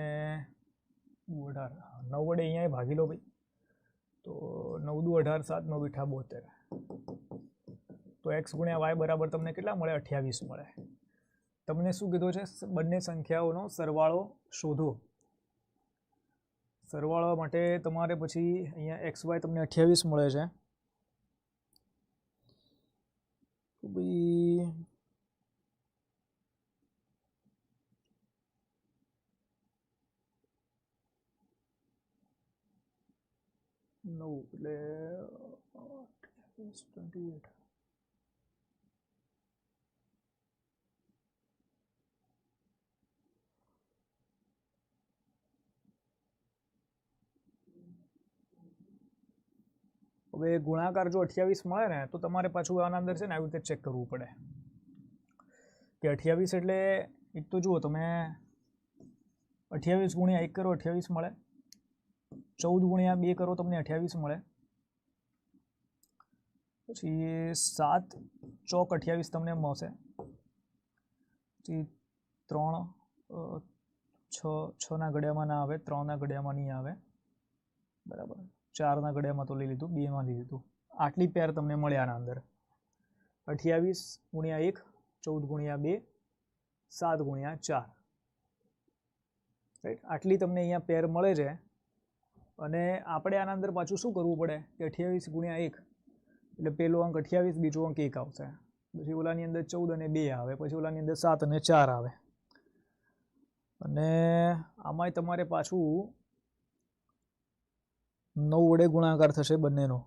18, 9 વડે અહીંયા ભાગી લો ભાઈ, તો 9 દુ 18, 7 9 મીઠા 72, તો x ગુણ્યા y બરાબર તમને કેટલા મળે? 28 મળે. તમને શું કીધું છે? બંને સંખ્યાઓનો સરવાળો શોધો. સરવાળા માટે તમારે પછી અહીંયા xy તમને 28 મળે છે, તો ભાઈ 9 એટલે 28. હવે ગુણાકાર જો 28 મળે ને તો તમારે પાછું આના અંદર છે ને આવી રીતે ચેક કરવું પડે કે 28 એટલે એક તો જુઓ તમે 28 ગુણ્યા 1 કરો 28 મળે, 14 ગુણ્યા 2 કરો તમને 28 મળે, પછી 7 ચોક 28 તમને મળશે, પછી 3 6 ના ઘડિયામાં ના આવે, 3 ના ઘડિયામાં નહીં આવે, બરાબર. 4 ના ઘડિયામાં તો લઈ લીધું, 2 માં લઈ લીધું. આટલી પેર તમને મળે આના અંદર. 28 ગુણ્યા 1, 14 ગુણ્યા 2, 7 ગુણ્યા 4, રાઈટ. આટલી તમને અહીંયા પેર મળે છે. અને આપણે આના અંદર પાછું શું કરવું પડે કે 28 ગુણ્યા 1 એટલે પહેલો અંક 28, બીજો અંક 1 આવશે, પછી ઓલાની અંદર 14 અને 2 આવે, પછી ઓલાની અંદર 7 અને 4 આવે, અને આમાંય તમારે પાછું 9 વડે ગુણાકાર થશે બંનેનો.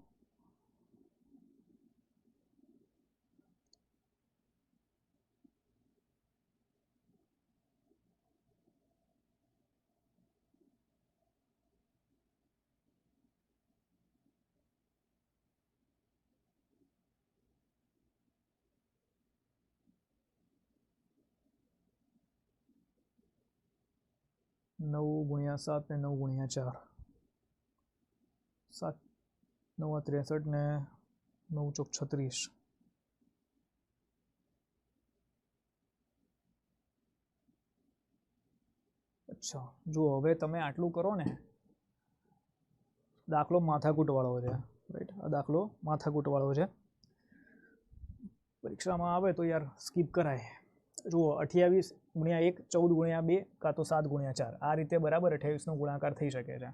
નવ ગુણ્યા 7 ને 9 ગુણ્યા 4, 7 9 63 ને 9 ચોક 36, અચ્છા જુઓ હવે તમે આટલું કરો ને, દાખલો માથાકૂટવાળો છે, રાઈટ? આ દાખલો માથાકૂટવાળો છે, પરીક્ષામાં આવે તો યાર સ્કીપ કરાય. જુઓ 28 ગુણ્યા 1, 14 ગુણ્યા 2 કાં તો 7 ગુણ્યા 4, આ રીતે બરાબર 28નો ગુણાકાર થઈ શકે છે.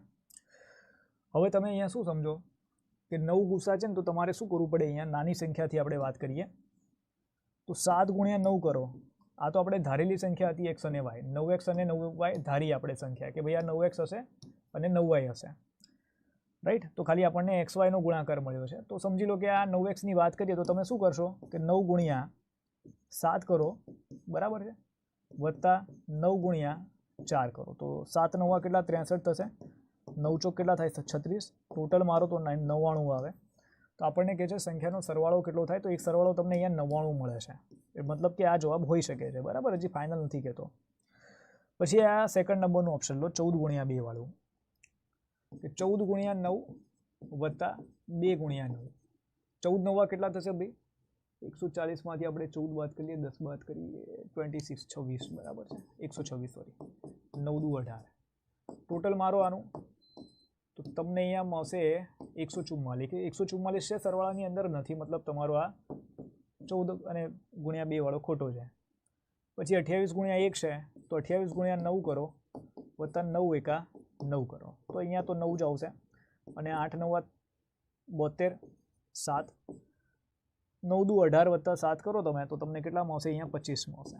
હવે તમે અહીંયા શું સમજો કે 9 ગુસા છે ને, તો તમારે શું કરવું પડે? અહીંયા નાની સંખ્યાથી આપણે વાત કરીએ તો 7 ગુણ્યા 9 કરો. આ તો આપણે ધારેલી સંખ્યા હતી x અને y, 9x અને 9y ધારી આપણે સંખ્યા કે ભાઈ આ 9x હશે અને 9y હશે, રાઈટ? તો ખાલી આપણને xy નો ગુણાકાર મળ્યો છે. તો સમજી લો કે આ 9x ની વાત કરીએ તો તમે શું કરશો કે 9 ગુણ્યા 7 કરો, બરાબર છે, વત્તા 9 ગુણ્યા 4 કરો. તો 7 9 કેટલા? 63 થશે. 9 ચોક કેટલા થાય? 36. ટોટલ મારો તો 99 આવે. તો આપણને કહે છે સંખ્યાનો સરવાળો કેટલો થાય? તો એક સરવાળો તમને અહીંયા 99 મળે છે. એ મતલબ કે આ જવાબ હોઈ શકે છે, બરાબર? હજી ફાઇનલ નથી કહેતો. પછી આ સેકન્ડ નંબરનું ઓપ્શન લો, 14 ગુણ્યા 2 વાળું, કે 14 ગુણ્યા 9 વત્તા 2 ગુણ્યા 9. 14 9 કેટલા થશે ભાઈ? 140 માંથી આપણે 14 બાદ કરીએ, 10 બાદ કરીએ, 26 26, બરાબર છે, 126 સોરી, 9 દુ 18. ટોટલ મારો આનું તો તમને અહીંયા મળશે 144, કે 144 છે સરવાળાની અંદર નથી, મતલબ તમારો આ 14 અને ગુણ્યા 2 વાળો ખોટો છે. પછી 28 ગુણ્યા 1 છે, તો 28 ગુણ્યા 9 કરો વત્તા 9 એકા 9 કરો, તો અહીંયા તો 9 જ આવશે. અને 8 9 72, 7, 9 દુ 18 વત્તા 7 કરો તમે તો તમને કેટલા મળશે? અહીંયા 25 મળશે.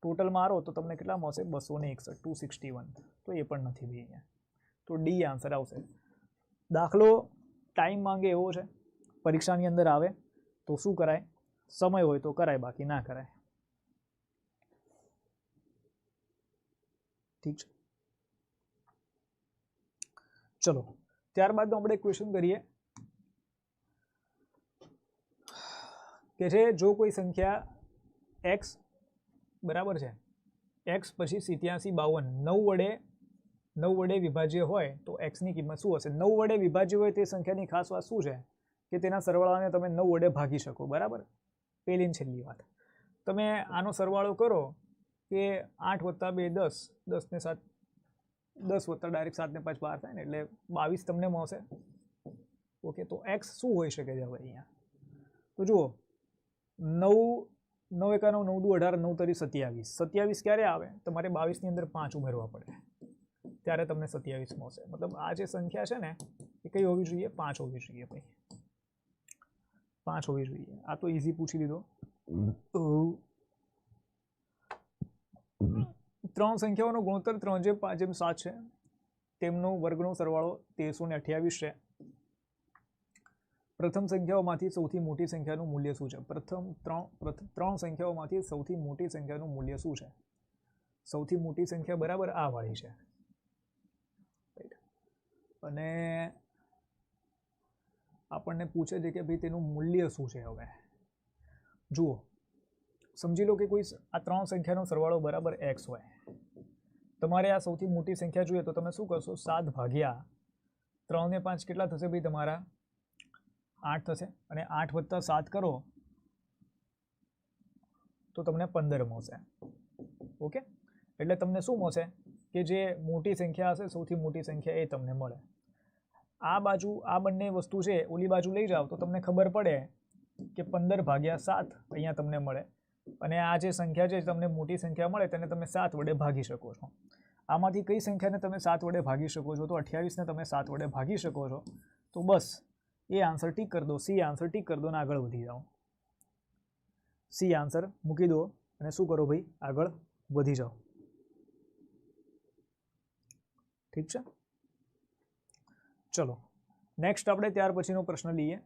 ટોટલ મારો તો તમને કેટલા મળશે? 261, 261. તો એ પણ નથી ભાઈ અહીંયા, તો ડી આન્સર આવશે. દાખલો ટાઈમ માંગે એવો છે, પરીક્ષાની અંદર આવે તો શું કરાય? સમય હોય તો કરાય, બાકી ના કરાય. ઠીક છે, ચલો ત્યારબાદ આપણે ક્વેશ્ચન કરીએ કે છે જો કોઈ સંખ્યા x બરાબર છે, x પછી 87 52 9 વડે વિભાજ્ય હોય તો x ની કિંમત શું હશે? 9 વડે વિભાજ્ય હોય તે સંખ્યાની ખાસ વાત શું છે કે તેના સરવાળાને તમે 9 વડે ભાગી શકો, બરાબર? પહેલી ને છેલ્લી વાત. તમે આનો સરવાળો કરો કે 8 વત્તા 2 10, 10 ને 7 10 વત્તા ડાયરેક્ટ 7 ને 5 12 થાય ને, એટલે 22 તમને મળશે. ઓકે, તો x શું હોઈ શકે છે હવે અહીંયા? તો જુઓ 9 9 એકા 9, 9 દુ 18, 9 તરી 27. 27 ક્યારે આવે? તમારે 22 ની અંદર 5 ઉમેરવા પડે, ત્યારે તમને 27 મળશે. મતલબ આ જે સંખ્યા છે ને એ કઈ હોવી જોઈએ? 5 હોવી જોઈએ ભાઈ, 5 હોવી જોઈએ. આ તો ઈઝી પૂછી લીધો. ત્રણ સંખ્યાઓનો ગુણોત્તર 3/5/7 છે, તેમનો વર્ગનો સરવાળો 1328 છે. પ્રથમ સંખ્યાઓમાંથી સૌથી મોટી સંખ્યાનું મૂલ્ય શું છે? પ્રથમ ત્રણ સંખ્યાઓમાંથી સૌથી મોટી સંખ્યાનું મૂલ્ય શું છે? સૌથી મોટી સંખ્યા બરાબર આ વાળી છે, અને આપણને પૂછે છે કે ભાઈ તેનું મૂલ્ય શું છે. હવે જુઓ, સમજી લો કે કોઈ આ ત્રણ સંખ્યાનો સરવાળો બરાબર x હોય, તમારે આ સૌથી મોટી સંખ્યા જોઈએ તો તમે શું કરશો? 7 ભાગ્યા 3 ને 5 કેટલા થશે ભાઈ? તમારા 8 થશે, અને 8 વત્તા 7 કરો તો તમને 15 મળશે. ઓકે, એટલે તમને શું મળશે કે જે મોટી સંખ્યા હશે, સૌથી મોટી સંખ્યા એ તમને મળે. આ બાજુ આ બંને વસ્તુ છે ઓલી બાજુ લઈ જાઓ તો તમને ખબર પડે કે 15 ભાગ્યા 7 અહીંયા તમને મળે, અને આ જે સંખ્યા છે તમને મોટી સંખ્યા મળે તેને તમે 7 વડે ભાગી શકો છો. આમાંથી કઈ સંખ્યાને તમે 7 વડે ભાગી શકો છો? તો 28 ને તમે 7 વડે ભાગી શકો છો. તો બસ એ આન્સર ટીક કરી દો, સી આન્સર ટીક કરી દો અને આગળ વધી જાઓ. સી આન્સર મૂકી દો અને શું કરો ભાઈ? આગળ વધી જાઓ. ઠીક છે, ચલો નેક્સ્ટ આપણે ત્યાર પછીનો પ્રશ્ન લઈએ.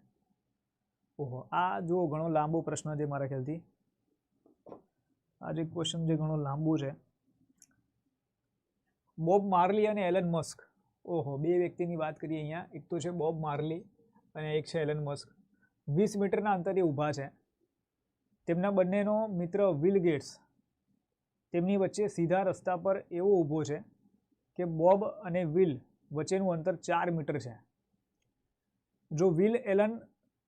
ઓહો, આ જો ઘણો લાંબો પ્રશ્ન છે મારા ખ્યાલથી. આ જે ક્વેશ્ચન જે ઘણો લાંબુ છે. બોબ માર્લી અને એલન મસ્ક, ઓહો, બે વ્યક્તિની વાત કરીએ અહીંયા. એક તો છે બોબ માર્લી અને એક છે એલન મસ્ક. 20 મીટરના અંતરે ઊભા છે. તેમના બંનેનો મિત્ર વિલ ગેટ્સ તેમની વચ્ચે સીધા રસ્તા પર એવો ઊભો છે કે બોબ અને વિલ વચ્ચેનું અંતર 4 મીટર છે. જો વિલ એલન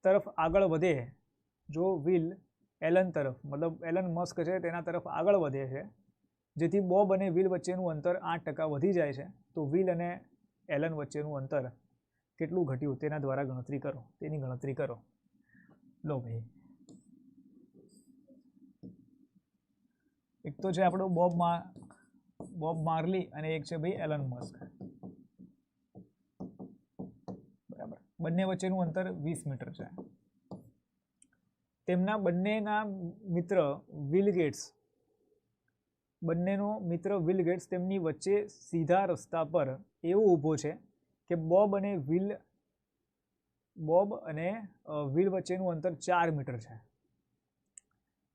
તરફ આગળ વધે, જો વિલ એલન તરફ મતલબ એલન મસ્ક છે તેના તરફ આગળ વધે છે, જેથી બોબ અને વિલ વચ્ચેનું અંતર 8% વધી જાય છે, તો વિલ અને એલન વચ્ચેનું અંતર કેટલું ઘટ્યું તેના દ્વારા ગણતરી કરો, તેની ગણતરી કરો. લો ભાઈ, એક તો છે આપણો બોબ માર્લી અને એક છે ભાઈ એલન મસ્ક. બરાબર, બંને વચ્ચેનું અંતર 20 મીટર છે. તેમના બંનેના મિત્ર વિલ ગેટ્સ, બંનેનો મિત્ર વિલ ગેટ્સ તેમની વચ્ચે સીધા રસ્તા પર એવો ઊભો છે કે બોબ અને વિલ વચ્ચેનું અંતર 4 મીટર છે.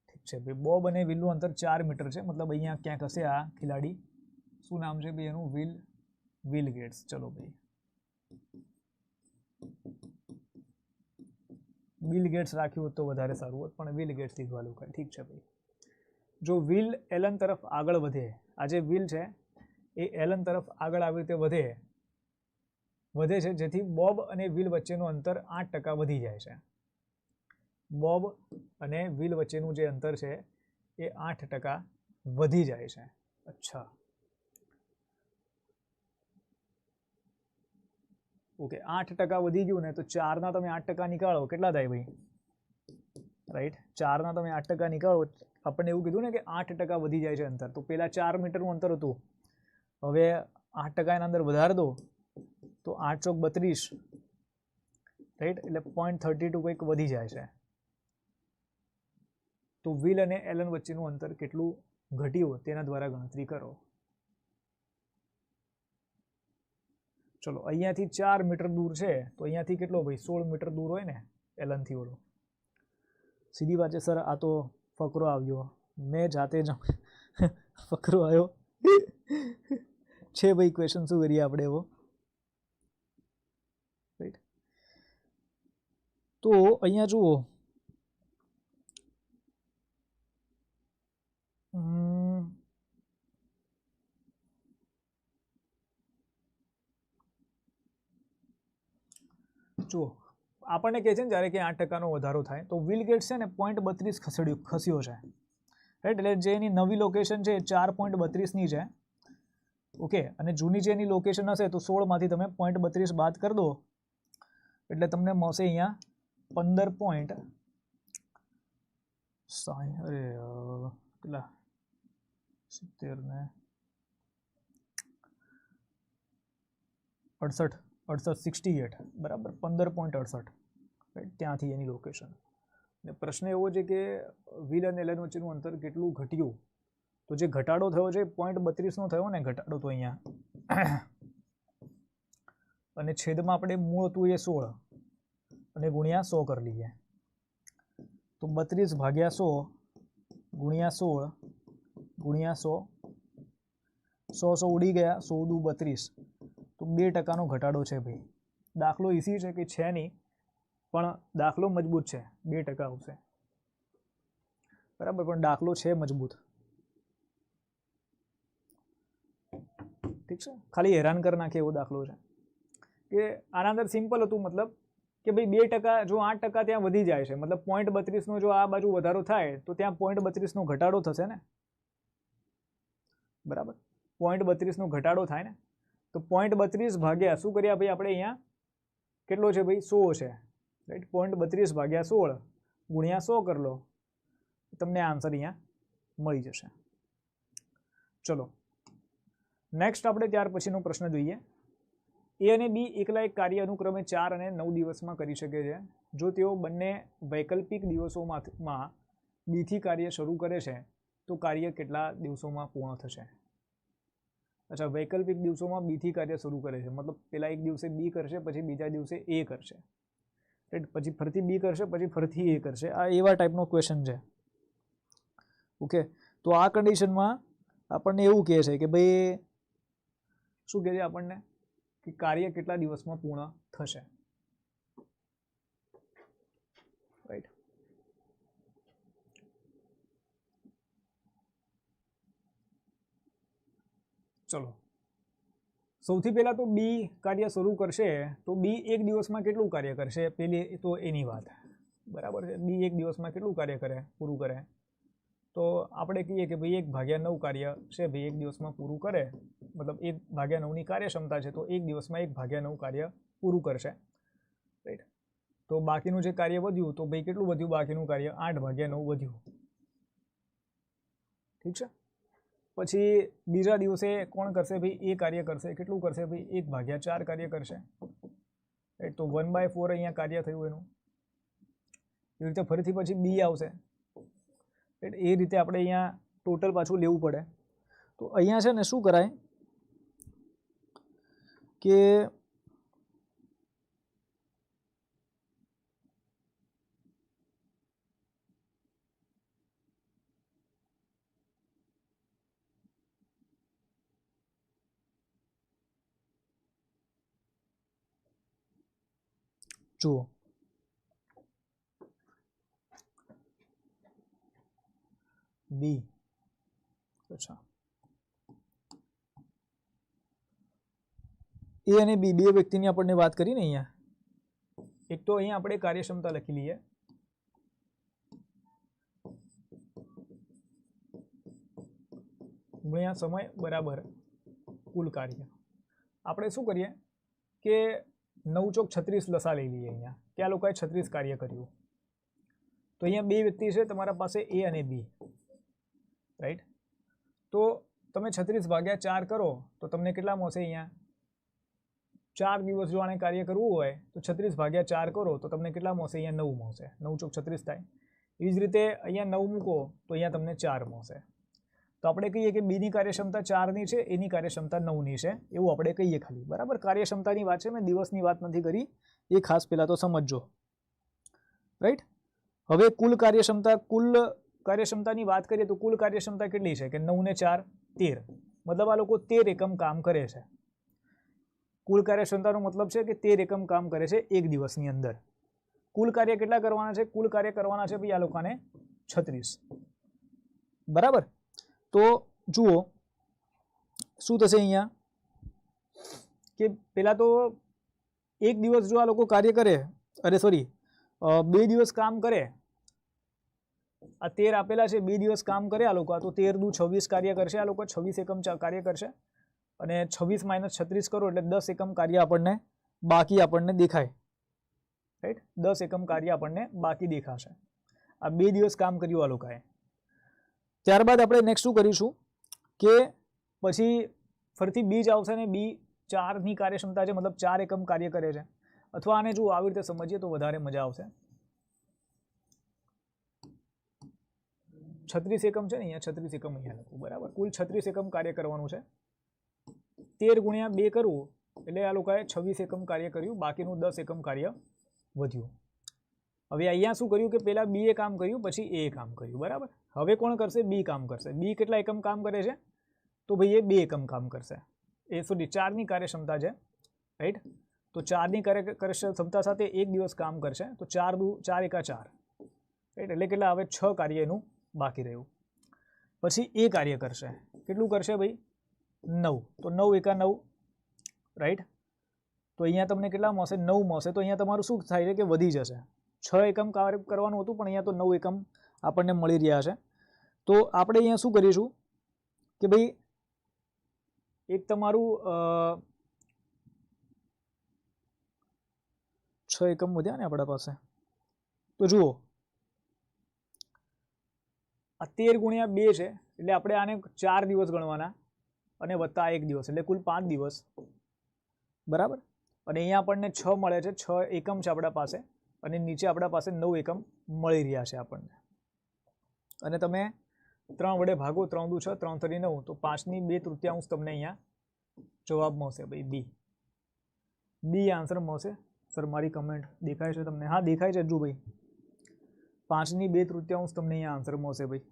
ઠીક છે ભાઈ, બોબ અને વિલનું અંતર 4 મીટર છે, મતલબ અહીંયા ક્યાંક હશે આ ખેલાડી. શું નામ છે ભાઈ એનું? Will Gates. ચલો ભાઈ, વિલ ગેટ્સ રાખ્યું હોત તો વધારે સારું હોત, પણ વિલ ગેટ્સ લીધું આ લોકો. ઠીક છે ભાઈ, જો વિલ એલન તરફ આગળ વધે, આ જે વિલ છે એ એલન તરફ આગળ આવી રીતે વધે છે, જેથી બોબ અને વિલ વચ્ચેનું અંતર 8% વધી જાય છે. બોબ અને વિલ વચ્ચેનું જે અંતર છે એ 8% વધી જાય છે. અચ્છા, ઓકે, 8% વધી ગયું ને, તો 4ના તમે 8% નીકાળો, કેટલા થાય ભાઈ? રાઈટ, 4ના તમે 8% નીકાળો, આપણને એવું કીધું ને કે 8% વધી જાય છે અંતર. તો પેલા 4 મીટરનું અંતર હતું, હવે 8% એના અંદર વધારી દો તો 8 ચોક 32, રાઈટ, એટલે 0.32 કંઈક વધી જાય છે. તો વિલ અને એલન વચ્ચેનું અંતર કેટલું ઘટ્યું તેના દ્વારા ગણતરી કરો. ચલો, અહીંયાથી 4 મીટર દૂર છે, તો અહીંયાથી કેટલો ભાઈ? 16 મીટર દૂર હોય ને એલનથી ઓલો. સીધી વાત છે સર, આ તો ફકરો આવ્યો, મેં જાતે જ ફકરો આવ્યો છે ભાઈ. ક્વેશ્ચન શું કરીએ આપણે એવો? રાઈટ, તો અહીંયા જુઓ, જુઓ, આપણને કહે છે ને જ્યારે કે 8%નો વધારો થાય, તો વિલ ગેટ્સ છે ને 0.32 ખસ્યો છે, રાઈટ. એટલે જે એની નવી લોકેશન છે 4.32ની છે. ઓકે, અને જૂની જે એની લોકેશન હશે તો 16માંથી તમે 0.32 બાદ કરી દો એટલે તમને મળશે અહીંયા 15.60, કેટલા 70 ને 68, બરાબર, 15.68, રાઈટ, ત્યાંથી એની લોકેશન. ને પ્રશ્ન એવો છે કે વિલ અને એલન વચ્ચેનું અંતર કેટલું ઘટ્યું? તો જે ઘટાડો થયો છે 0.32નો થયો ને ઘટાડો, તો અહીંયા અને છેદમાં આપણે મૂળ હતું એ 16 અને ગુણ્યા 100 કરી લઈએ, તો 32 ભાગ્યા 100 ગુણ્યા 16 ગુણ્યા 100, 100 ઉડી ગયા, 100 દુ 32, તો 2%નો ઘટાડો છે ભાઈ. દાખલો ઇઝી છે કે છે નહીં, પણ દાખલો મજબૂત છે, 2% આવશે, બરાબર, પણ દાખલો છે મજબૂત. ઠીક છે, ખાલી હેરાન કરી નાખે એવો દાખલો છે કે આના અંદર સિમ્પલ હતું, મતલબ કે ભાઈ 2%, જો 8% ત્યાં વધી જાય છે, મતલબ 0.32નો જો આ બાજુ વધારો થાય તો ત્યાં 0.32નો ઘટાડો થશે ને, બરાબર, 0.32નો ઘટાડો થાય ને, તો 0.32 ભાગ્યા શું કર્યા ભાઈ આપણે અહીંયા કેટલો છે ભાઈ? 100 છે, રાઈટ. 0.32 ભાગ્યા 16 ગુણ્યા 100 કરી લો, તમને આન્સર અહીંયા મળી જશે. ચલો, નેક્સ્ટ આપણે ત્યાર પછીનો પ્રશ્ન જોઈએ. એ અને બી એકલા એક કાર્ય અનુક્રમે 4 અને 9 દિવસમાં કરી શકે છે. જો તેઓ બંને વૈકલ્પિક દિવસોમાં બીથી કાર્ય શરૂ કરે છે તો કાર્ય કેટલા દિવસોમાં પૂર્ણ થશે? અચ્છા, વૈકલ્પિક દિવસોમાં બીથી કાર્ય શરૂ કરે છે, મતલબ પહેલા એક દિવસે બી કરશે, પછી બીજા દિવસે એ કરશે, રાઈટ, પછી ફરીથી બી કરશે, પછી ફરીથી એ કરશે. આ એવા ટાઈપનો ક્વેશ્ચન છે. ઓકે, તો આ કન્ડિશનમાં આપણને એવું કહે છે કે ભાઈ શું કહે છે આપણને કે કાર્ય કેટલા દિવસમાં પૂર્ણ થશે, રાઈટ. ચલો, સૌથી પહેલા તો બી કાર્ય શરૂ કરશે, તો બી એક દિવસમાં કેટલું કાર્ય કરશે પેલી તો એની વાત, બરાબર છે. બી એક દિવસમાં કેટલું કાર્ય કરે, પૂરું કરે? તો આપણે કહીએ કે ભાઈ 1/9 કાર્ય છે ભાઈ એક દિવસમાં પૂરું કરે, મતલબ 1/9ની કાર્યક્ષમતા છે, તો એક દિવસમાં 1/9 કાર્ય પૂરું કરશે, રાઈટ. તો બાકીનું જે કાર્ય વધ્યું, તો ભાઈ કેટલું વધ્યું બાકીનું કાર્ય? 8/9 વધ્યું, ઠીક છે. પછી બીજા દિવસે કોણ કરશે ભાઈ? એ કાર્ય કરશે. કેટલું કરશે ભાઈ? 1/4 કાર્ય કરશે, રાઈટ. તો 1/4 અહીંયા કાર્ય થયું એનું. એ રીતે ફરીથી પછી બી આવશે, રાઈટ. એ રીતે આપણે અહીંયા ટોટલ પાછું લેવું પડે. તો અહીંયા છે ને શું કરાય કે જુઓ, બી, અચ્છા, એ અને બી બે વ્યક્તિની આપણને વાત કરીને અહીંયા એક તો અહીંયા આપણે કાર્યક્ષમતા લખી લઈએ, ગુણ્યા સમય બરાબર કુલ કાર્ય. આપણે શું કરીએ કે 9 ચોક 36 લસા લઈ લઈએ અહીંયા કે આ લોકોએ 36 કાર્ય કર્યું. તો અહીંયા બે વ્યક્તિ છે તમારા પાસે, એ અને બી, રાઈટ. તો તમે 36/4 કરો તો તમને કેટલા મળશે? અહીંયા 4 દિવસ જો આને કાર્ય કરવું હોય તો 36/4 કરો તો તમને કેટલા મળશે? અહીંયા 9 મળશે. 9 ચોક 36 થાય. એ જ રીતે અહીંયા 9 મૂકો તો અહીંયા તમને 4 મળશે. તો આપણે કહીએ કે બીની કાર્યક્ષમતા 4ની છે, એની કાર્યક્ષમતા 9ની છે, એવું આપણે કહીએ ખાલી, બરાબર. કાર્યક્ષમતાની વાત છે, મેં દિવસની વાત નથી કરી, એ ખાસ પહેલાં તો સમજજો, રાઈટ. હવે કુલ કાર્યક્ષમતાની વાત કરીએ તો કુલ કાર્યક્ષમતા કેટલી છે કે 9 ને 4 13, મતલબ આ લોકો 13 એકમ કામ કરે છે. કુલ કાર્યક્ષમતાનો મતલબ છે કે 13 એકમ કામ કરે છે એક દિવસની અંદર. કુલ કાર્ય કેટલા કરવાના છે? કુલ કાર્ય કરવાના છે ભાઈ આ લોકોને 36, બરાબર. તો જુઓ શું થશે અહીંયા કે પહેલાં તો એક દિવસ જો આ લોકો કાર્ય કરે, અરે સોરી 2 દિવસ કામ કરે, આ 13 આપેલા છે, 2 દિવસ કામ કરે આ લોકો, તો 13 દુ 26 કાર્ય કરશે આ લોકો, 26 એકમ કાર્ય કરશે. અને 26 - 36 કરો એટલે 10 એકમ કાર્ય આપણને બાકી દેખાય, રાઈટ. 10 એકમ કાર્ય આપણને બાકી દેખાશે. આ 2 દિવસ કામ કર્યું આ લોકોએ. ત્યારબાદ આપણે નેક્સ્ટ શું કરીશું કે પછી ફરીથી બી જ આવશે ને બી 4ની કાર્યક્ષમતા છે, મતલબ 4 એકમ કાર્ય કરે છે. અથવા આને જો આવી રીતે સમજીએ તો વધારે મજા આવશે. 36 એકમ છે ને અહીંયા, 36 એકમ અહીંયા લખું, બરાબર. કુલ 36 એકમ કાર્ય કરવાનું છે. 13 × 2 કરવું એટલે આ લોકોએ 26 એકમ કાર્ય કર્યું, બાકીનું 10 એકમ કાર્ય વધ્યું. હવે અહીંયા શું કર્યું કે પહેલાં બી એ કામ કર્યું, પછી એ કામ કર્યું, બરાબર. હવે કોણ કરશે? બી કામ કરશે. બી કેટલા એકમ કામ કરે છે? તો ભાઈ એ 2 એકમ કામ કરશે. એ સુધી 4ની કાર્યક્ષમતા છે, રાઈટ. તો 4ની કાર્યક્ષમતા સાથે એક દિવસ કામ કરશે, તો 4 દુ 4 એકા 4, રાઈટ. એટલે કેટલા? હવે 6 કાર્ય એનું બાકી રહ્યું. પછી એ કાર્ય કરશે. કેટલું કરશે ભાઈ? 9. તો 9 એકા 9, રાઈટ. તો અહીંયા તમને કેટલા મળશે? 9 મળશે. તો અહીંયા તમારું શું થાય છે કે વધી જશે. 6 એકમ કાર્ય કરવાનું હતું પણ અહીંયા તો 9 એકમ આપણને મળી રહ્યા છે. તો આપણે અહીંયા શું કરીશું કે ભાઈ એક તમારું 6 એકમ વધ્યા ને આપણા પાસે. તો જુઓ આ 13 × 2 છે એટલે આપણે આને 4 દિવસ ગણવાના અને વત્તા 1 દિવસ એટલે કુલ 5 દિવસ, બરાબર. અને અહીંયા આપણને 6 મળે છે, 6 એકમ છે આપણા પાસે, અને નીચે આપણા પાસે 9 એકમ મળી રહ્યા છે આપણને. અને તમે 3 વડે ભાગો, 3 દુ 6, 3 તરી 9, તો 5ની 2/3 તમને અહીંયા જવાબ મળશે ભાઈ બી. બી આન્સર મળશે. સર મારી કમેન્ટ દેખાય છે તમને? હા દેખાય છે હજુ ભાઈ. 5ની 2/3 તમને અહીંયા આન્સર મળશે ભાઈ.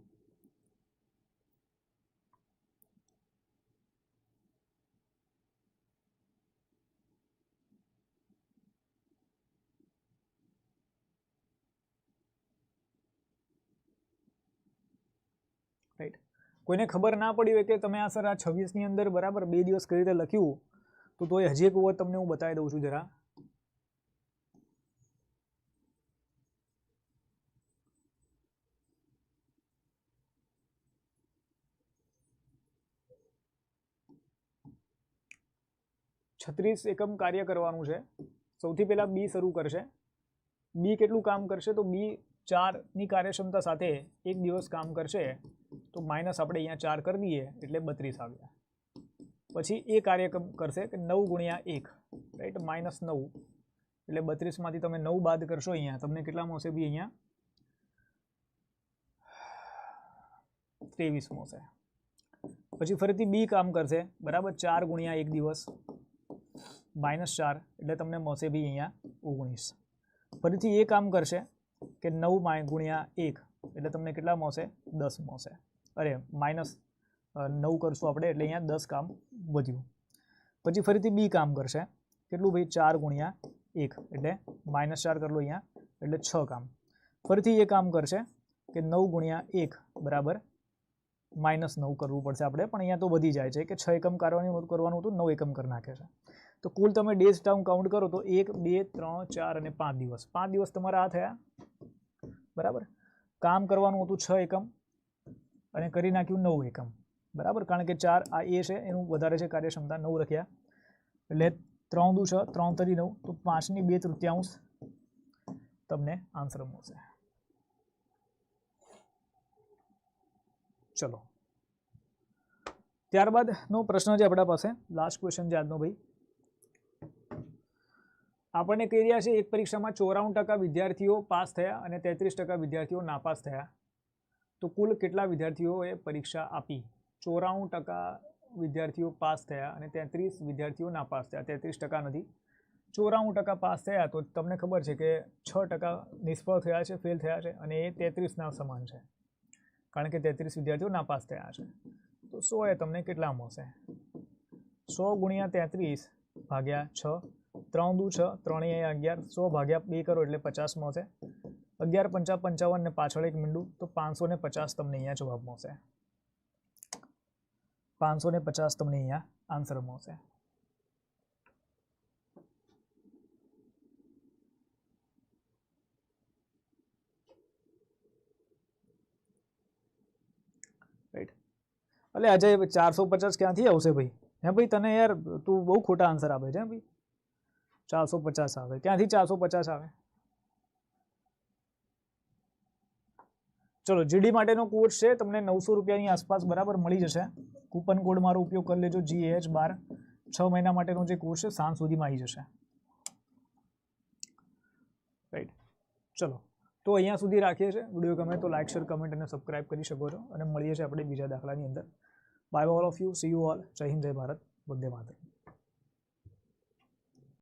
રાઈટ. કોઈને ખબર ના પડી હોય કે તમે આ સર આ 26ની અંદર બરાબર 2 દિવસ કઈ રીતે લખ્યું, તો એ હજી એક વખત તમને હું બતાવી દઉં છું જરા. 36 એકમ કાર્ય કરવાનું છે. સૌથી પહેલાં બી શરૂ કરશે. બી કેટલું કામ કરશે તો બી 4ની કાર્યક્ષમતા સાથે એક દિવસ કામ કરશે, તો માઇનસ આપણે અહીંયા 4 કરી દઈએ એટલે 32 આવ્યા. પછી એ કાર્ય કરશે કે 9 ગુણ્યા 1, રાઈટ, -9 એટલે 32માંથી તમે 9 બાદ કરશો અહીંયા તમને કેટલા મળશે બી? અહીંયા 23 મળશે. પછી ફરીથી બી કામ કરશે, બરાબર, 4 ગુણ્યા 1 દિવસ -4 એટલે તમને મળશે બી અહીંયા 19. ફરીથી એ કામ કરશે કે 9 ગુણ્યા 1 એટલે તમને કેટલા મળશે? 10 મળશે. અરે -9 કરશું આપણે એટલે અહીંયા 10 કામ વધ્યું. પછી ફરીથી બી કામ કરશે, કેટલું ભાઈ? 4 ગુણ્યા 1 એટલે -4 કરી લો અહીંયા એટલે 6 કામ. ફરીથી એ કામ કરશે કે 9 ગુણ્યા 1 બરાબર -9 કરવું પડશે આપણે, પણ અહીંયા તો વધી જાય છે કે 6 એકમ કરવાનું હતું, 9 એકમ કરી નાખે છે. તો કુલ તમે ડેઝ ટાઉન કાઉન્ટ કરો તો 1 2 3 4 અને 5 દિવસ. 5 દિવસ તમારા આ થયા, બરાબર. કામ કરવાનું હતું 6 એકમ અને કરી નાખ્યું 9 એકમ, બરાબર, કારણ કે 4 આ એ છે એનું વધારે છે કાર્યક્ષમતા, 9 રખ્યા એટલે 3 દુ 6, 3 તરી 9, તો 5ની 2/3 તમને આન્સર મળશે. ચલો, ત્યારબાદનો પ્રશ્ન છે આપણા પાસે, લાસ્ટ ક્વેશ્ચન છે આજનો ભાઈ. આપણને કહી રહ્યા છે એક પરીક્ષામાં 94% વિદ્યાર્થીઓ પાસ થયા અને 33% વિદ્યાર્થીઓ નાપાસ થયા, તો કુલ કેટલા વિદ્યાર્થીઓએ પરીક્ષા આપી? 94% વિદ્યાર્થીઓ પાસ થયા અને 33 વિદ્યાર્થીઓ નાપાસ થયા. 33% નથી, 94% પાસ થયા તો તમને ખબર છે કે 6% નિષ્ફળ થયા છે, ફેલ થયા છે, અને એ 33ના સમાન છે કારણ કે 33 વિદ્યાર્થીઓ નાપાસ થયા છે. તો 100 એ તમને કેટલા મળશે? 100 ગુણ્યા 33 ભાગ્યા 6, 3 દુ 6, 3 11, 100 ભાગ્યા 2 કરો એટલે 50 મળશે. 11 5 55 ને પાછળ એક મીંડું, તો 550 તમને અહીંયા જવાબ મળશે. 550 તમને અહીંયા આન્સર મળશે. રાઈટ. એટલે આજે 450 ક્યાંથી આવશે ભાઈ? હે ભાઈ, તને યાર તું બહુ ખોટા આન્સર આપે છે ભાઈ. 450 આવે ક્યાંથી? 450 આવે? ચલો, જીડી માટેનો કોર્સ છે, તમને 900 રૂપિયાની આસપાસ બરાબર મળી જશે. કૂપન કોડ મારો ઉપયોગ કરી લેજો, GAH12. 6 મહિના માટેનો જે કોર્સ છે સાંજ સુધીમાં આવી જશે. રાઈટ. ચલો, તો અહીંયા સુધી રાખીએ છીએ. વિડીયો ગમે તો લાઇક, શેર, કમેન્ટ અને સબસ્ક્રાઇબ કરી શકો છો, અને મળીએ છીએ આપણે બીજા દાખલાની અંદર. Bye all of you, see you all. Jai Hind, જય ભારત, વંદે માતરમ.